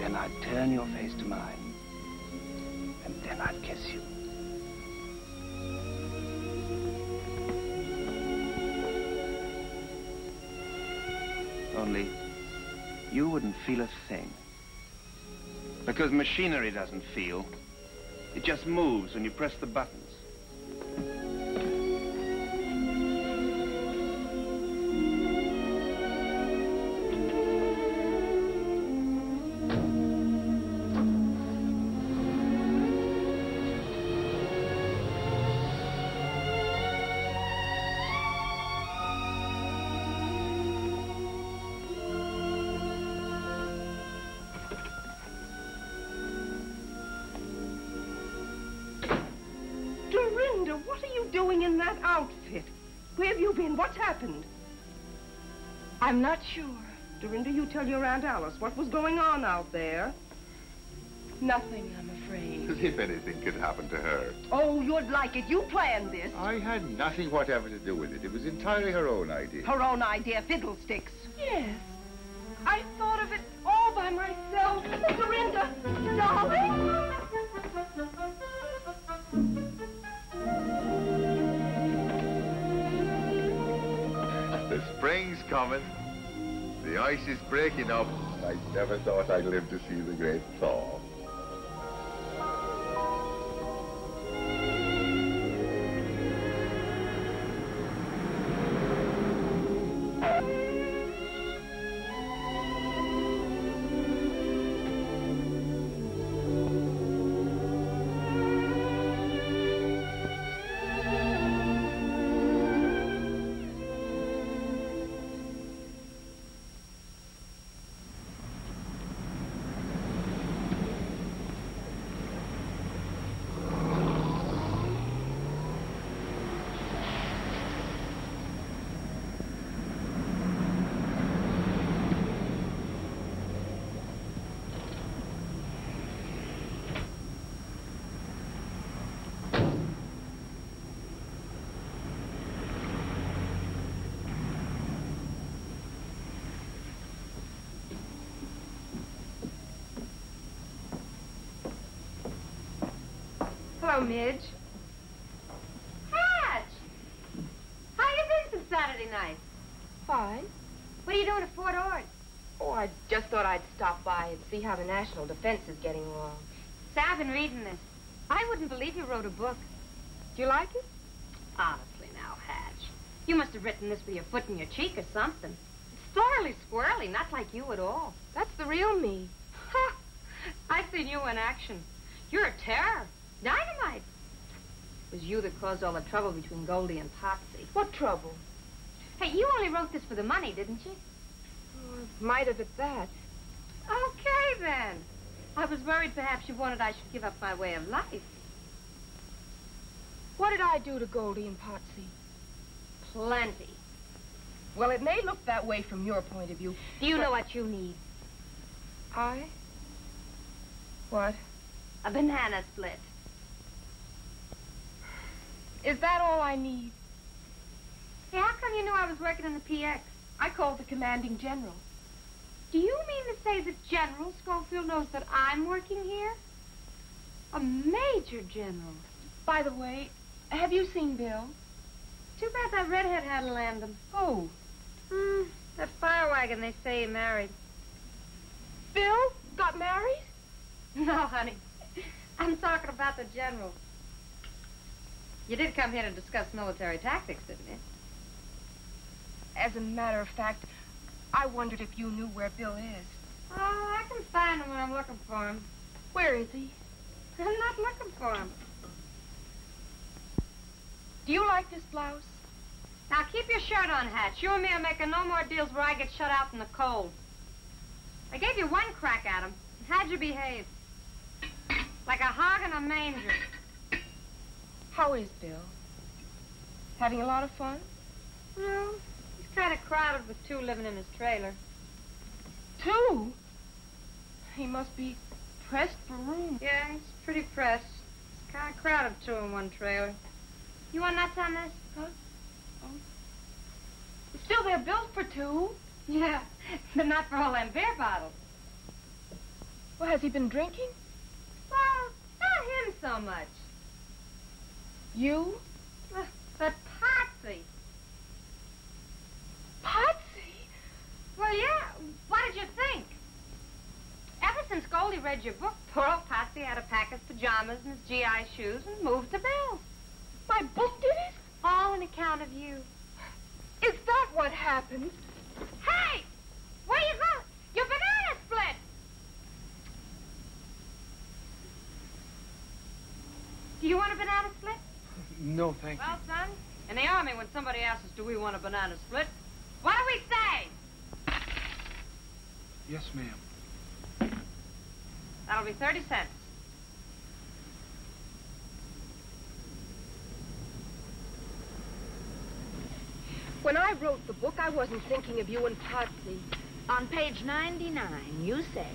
then I'd turn your face to mine. And then I'd kiss you. Only, you wouldn't feel a thing. Because machinery doesn't feel. It just moves when you press the buttons. Where have you been? What's happened? I'm not sure. Dorinda, you tell your Aunt Alice what was going on out there. Nothing, I'm afraid. As if anything could happen to her. Oh, you'd like it. You planned this. I had nothing whatever to do with it. It was entirely her own idea. Her own idea, fiddlesticks. Yes. I thought of it all by myself. Dorinda, darling. The spring's coming. The ice is breaking up. I never thought I'd live to see the great thaw. Hello, Midge. Hatch! How you been since Saturday night? Fine. What are you doing at Fort Ord? Oh, I just thought I'd stop by and see how the national defense is getting along. Say, I've been reading this. I wouldn't believe you wrote a book. Do you like it? Honestly now, Hatch. You must have written this with your foot in your cheek or something. It's thoroughly squirrely, not like you at all. That's the real me. Ha! I've seen you in action. You're a terror. Dynamite. It was you that caused all the trouble between Goldie and Potsy. What trouble? Hey, you only wrote this for the money, didn't you? Oh, might have at that. Okay, then. I was worried perhaps you wanted I should give up my way of life. What did I do to Goldie and Potsy? Plenty. Well, it may look that way from your point of view. Do you know what you need? I? What? A banana split. Is that all I need? Hey, how come you knew I was working in the PX? I called the commanding general. Do you mean to say that General Schofield knows that I'm working here? A major general. By the way, have you seen Bill? Too bad that redhead had to land him. Oh. That fire wagon they say he married. Bill got married? No, honey. I'm talking about the general. You did come here to discuss military tactics, didn't you? As a matter of fact, I wondered if you knew where Bill is. Oh, I can find him when I'm looking for him. Where is he? I'm not looking for him. Do you like this blouse? Now, keep your shirt on, Hatch. You and me are making no more deals where I get shut out in the cold. I gave you one crack at him. How'd you behave? Like a hog in a manger. How is Bill? Having a lot of fun? No, he's kind of crowded with two living in his trailer. Two? He must be pressed for room. Yeah, he's pretty pressed. It's kind of crowded, two in one trailer. You want nuts on this? Huh? Oh. Still, they're built for two. Yeah, but not for all them beer bottles. Well, has he been drinking? Well, not him so much. You? But Potsy. Potsy? Well, yeah. What did you think? Ever since Goldie read your book, poor old Potsy had to pack his pajamas and his GI shoes and move to Bill. My book did it? All on account of you. Is that what happened? Hey! Where you going? Your banana split! Do you want a banana split? No, thank you. Well, son, in the Army, when somebody asks us, do we want a banana split, what do we say? Yes, ma'am. That'll be 30 cents. When I wrote the book, I wasn't thinking of you and Potsy. On page 99, you say,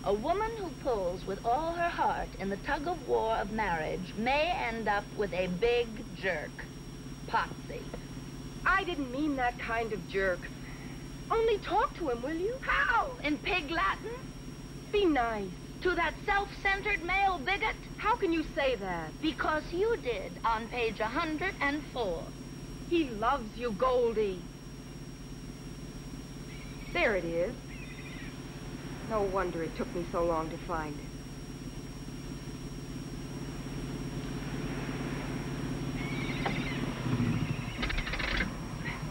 a woman who pulls with all her heart in the tug-of-war of marriage may end up with a big jerk. Potsy. I didn't mean that kind of jerk. Only talk to him, will you? How? In pig Latin? Be nice. To that self-centered male bigot? How can you say that? Because you did on page 104. He loves you, Goldie. There it is. No wonder it took me so long to find it.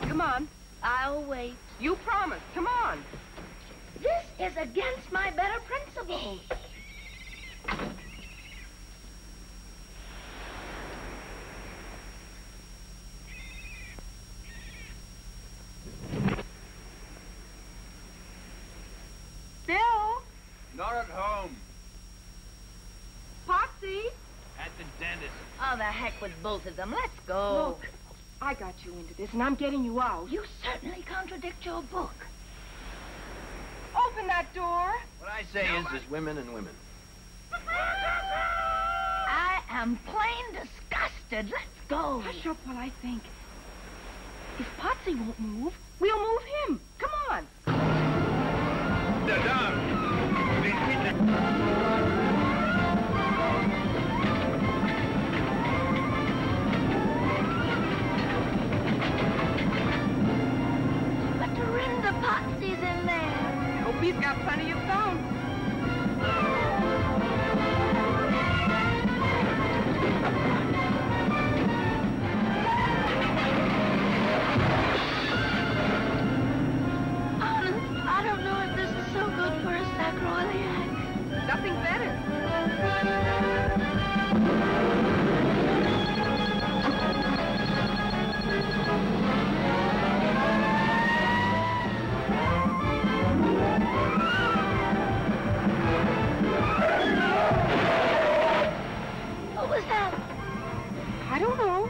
Come on. I'll wait. You promised. Come on. This is against my better principles. Bill? Not at home. Potsy? At the dentist. Oh, the heck with both of them. Let's go. Look, I got you into this, and I'm getting you out. You certainly contradict your book. Open that door. What I say is there's women and women. I am plain disgusted. Let's go. Hush up while I think. If Potsy won't move, we'll move him. Come on. But Dorinda, Potsy's in there. Hope he's got plenty of phone. Honest, I don't know if this is so good for a sacroiliac. Nothing better. What was that? I don't know.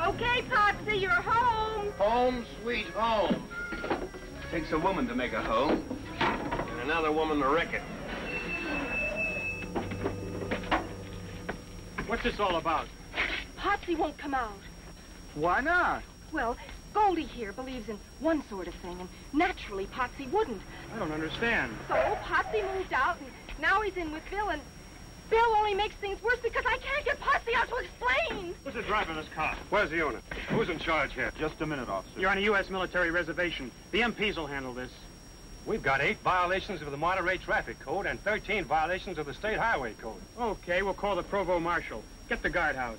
Okay, Potsy, you're home. Home, sweet home. Takes a woman to make a home. And another woman to wreck it. What's this all about? Potsy won't come out. Why not? Well, Goldie here believes in one sort of thing, and naturally Potsy wouldn't. I don't understand. So Potsy moved out, and now he's in with Bill, and Bill only makes things worse because I can't get Potsy out to explain. Who's the driver of this car? Where's the owner? Who's in charge here? Just a minute, officer. You're on a U.S. military reservation. The MPs will handle this. We've got 8 violations of the Monterey Traffic Code and 13 violations of the State Highway Code. Okay, we'll call the provost marshal. Get the guardhouse.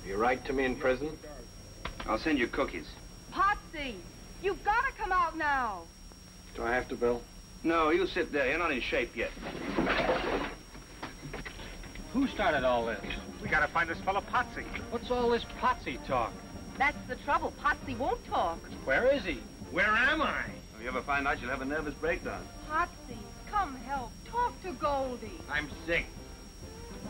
You write to me in prison? I'll send you cookies. Potsy, you've got to come out now. Do I have to, Bill? No, you sit there. You're not in shape yet. Who started all this? We gotta find this fellow Potsy. What's all this Potsy talk? That's the trouble. Potsy won't talk. Where is he? Where am I? If you ever find out, you'll have a nervous breakdown. Potsy, come help. Talk to Goldie. I'm sick.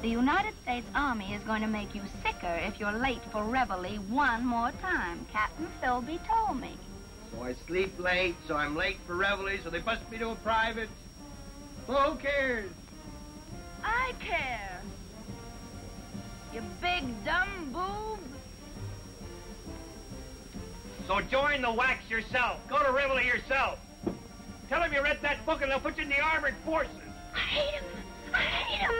The United States Army is going to make you sicker if you're late for reveille one more time. Captain Philby told me. So I sleep late, so I'm late for reveille, so they bust me to a private. Who cares? I care. You big dumb boob. So join the wax yourself. Go to reveille yourself. Tell him you read that book and they'll put you in the armored forces. I hate him. I hate him.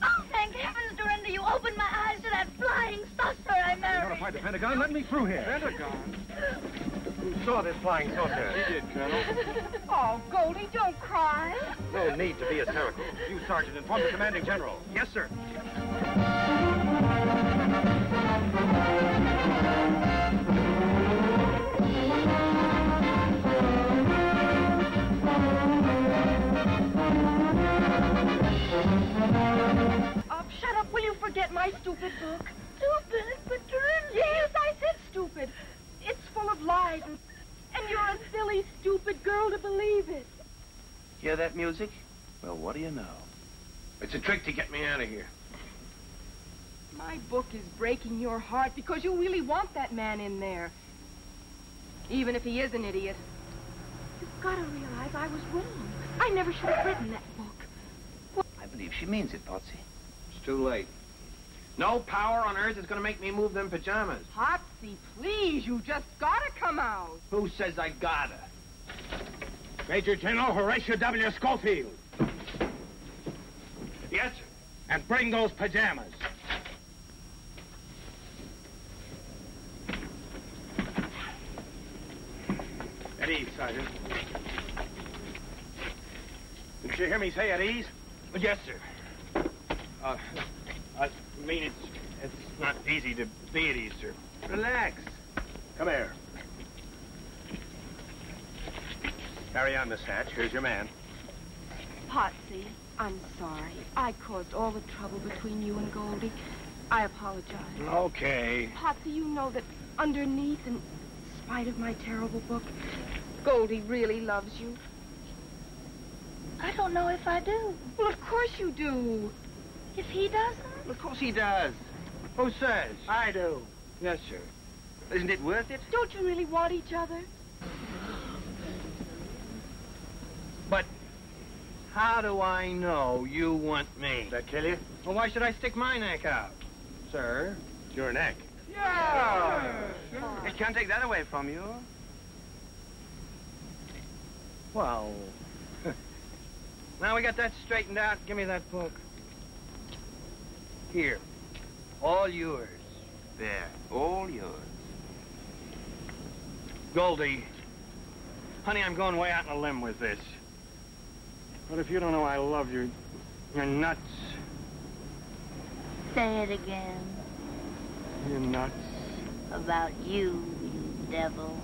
Oh, thank heavens, Dorinda, you opened my eyes to that flying saucer I married. Notify the Pentagon. Let me through here. Pentagon? Who saw this flying saucer? He did, Colonel. Oh, Goldie, don't cry. No need to be hysterical. You, Sergeant, inform the commanding general. Yes, sir. Shut up. Will you forget my stupid book? Stupid? But Dorinda... Yes, I said stupid. It's full of lies, and you're a silly, stupid girl to believe it. Hear that music? Well, what do you know? It's a trick to get me out of here. My book is breaking your heart because you really want that man in there. Even if he is an idiot. You've got to realize I was wrong. I never should have written that book. I believe she means it, Potsy. It's too late. No power on earth is going to make me move them pajamas. Potsy, please, you just gotta come out. Who says I gotta? Major General Horatio W. Schofield. Yes, sir. And bring those pajamas. At ease, Sergeant. Did you hear me say at ease? Yes, sir. I mean, it's not easy to be at ease, sir. Relax. Come here. Carry on, Miss Hatch. Here's your man. Potsy, I'm sorry. I caused all the trouble between you and Goldie. I apologize. Okay. Potsy, you know that underneath, in spite of my terrible book, Goldie really loves you. I don't know if I do. Well, of course you do. If he doesn't? Of course he does. Who says? I do. Yes, sir. Isn't it worth it? Don't you really want each other? But how do I know you want me? Did that kill you? Well, why should I stick my neck out? Sir, your neck. Yeah! I can't take that away from you. Well, now we got that straightened out. Give me that book. Here. All yours. There. All yours. Goldie, honey, I'm going way out on a limb with this. But if you don't know I love you, you're nuts. Say it again. You're nuts. About you, you devil.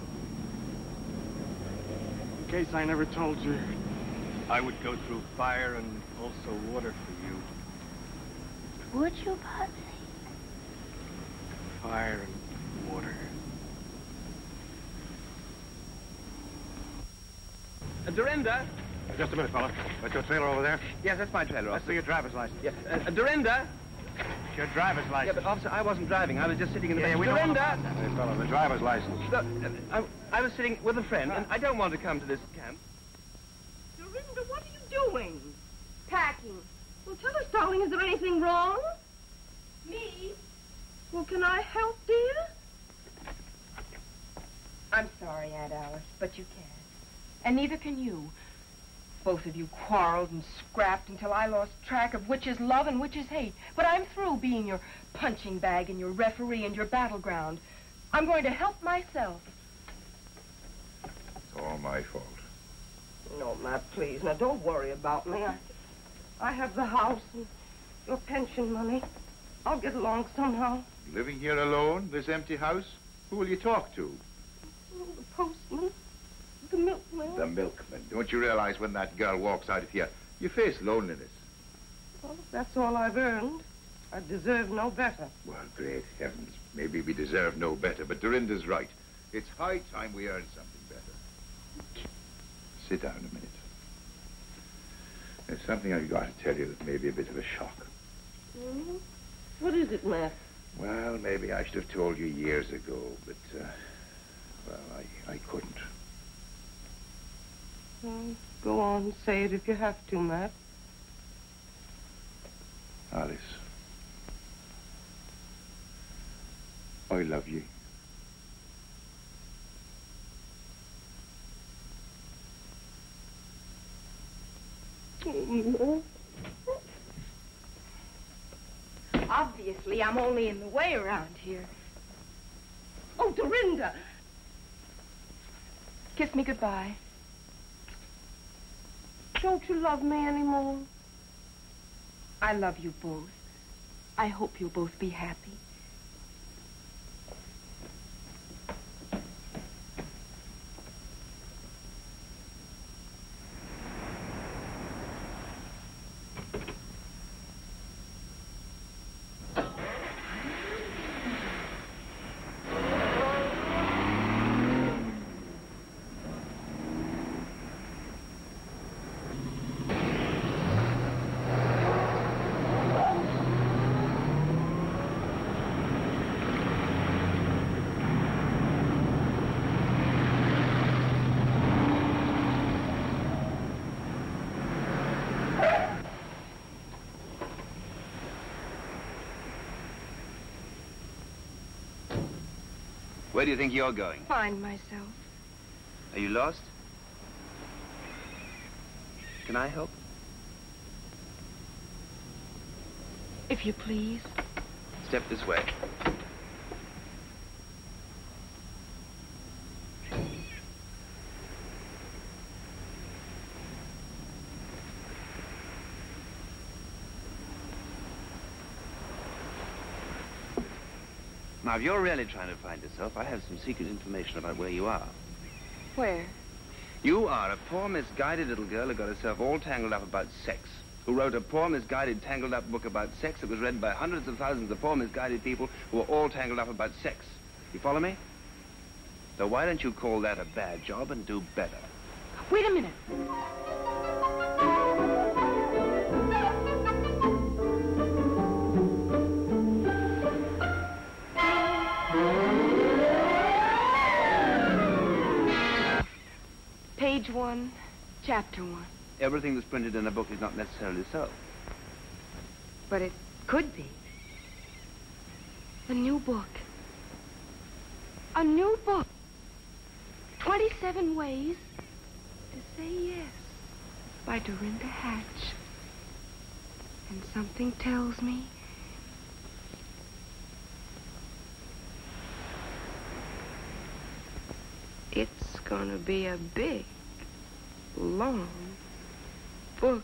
In case I never told you, I would go through fire and also water for you. Would you, Potsy? Fire and water. Dorinda? Just a minute, fella. That's your trailer over there? Yes, that's my trailer. Let's see your driver's license. Yeah. Dorinda? Your driver's Yeah, license. but officer, I wasn't driving. I was just sitting in the back. we don't want Dorinda! Hey, fella, the driver's license. Look, I was sitting with a friend, and I don't want to come to this camp. Dorinda, what are you doing? Packing. Well, tell us, darling, is there anything wrong? Me? Well, can I help, dear? I'm sorry, Aunt Alice, but you can't. And neither can you. Both of you quarreled and scrapped until I lost track of which is love and which is hate. But I'm through being your punching bag and your referee and your battleground. I'm going to help myself. It's all my fault. No, Matt, please. Now, don't worry about me. I have the house and your pension money. I'll get along somehow. Living here alone, this empty house? Who will you talk to? Oh, the postman, the milkman. The milkman. Don't you realize when that girl walks out of here, you face loneliness? Well, if that's all I've earned, I deserve no better. Well, great heavens. Maybe we deserve no better, but Dorinda's right. It's high time we earned something better. Sit down a minute. There's something I've got to tell you that may be a bit of a shock. Mm-hmm. What is it, Matt? Well, maybe I should have told you years ago, but, well, I couldn't. Well, go on, say it if you have to, Matt. Alice, I love you. Oh, Obviously, I'm only in the way around here. oh, Dorinda! Kiss me goodbye. Don't you love me anymore? I love you both. I hope you'll both be happy. Where do you think you're going? Find myself. Are you lost? Can I help? If you please. Step this way. Now, if you're really trying to find yourself, I have some secret information about where you are. Where? You are a poor, misguided little girl who got herself all tangled up about sex, who wrote a poor, misguided, tangled up book about sex that was read by hundreds of thousands of poor, misguided people who were all tangled up about sex. You follow me? So why don't you call that a bad job and do better? Wait a minute. Page 1, chapter 1. Everything that's printed in a book is not necessarily so. But it could be. A new book. A new book. 27 Ways to Say Yes by Dorinda Hatch. And something tells me it's gonna be a big, long book.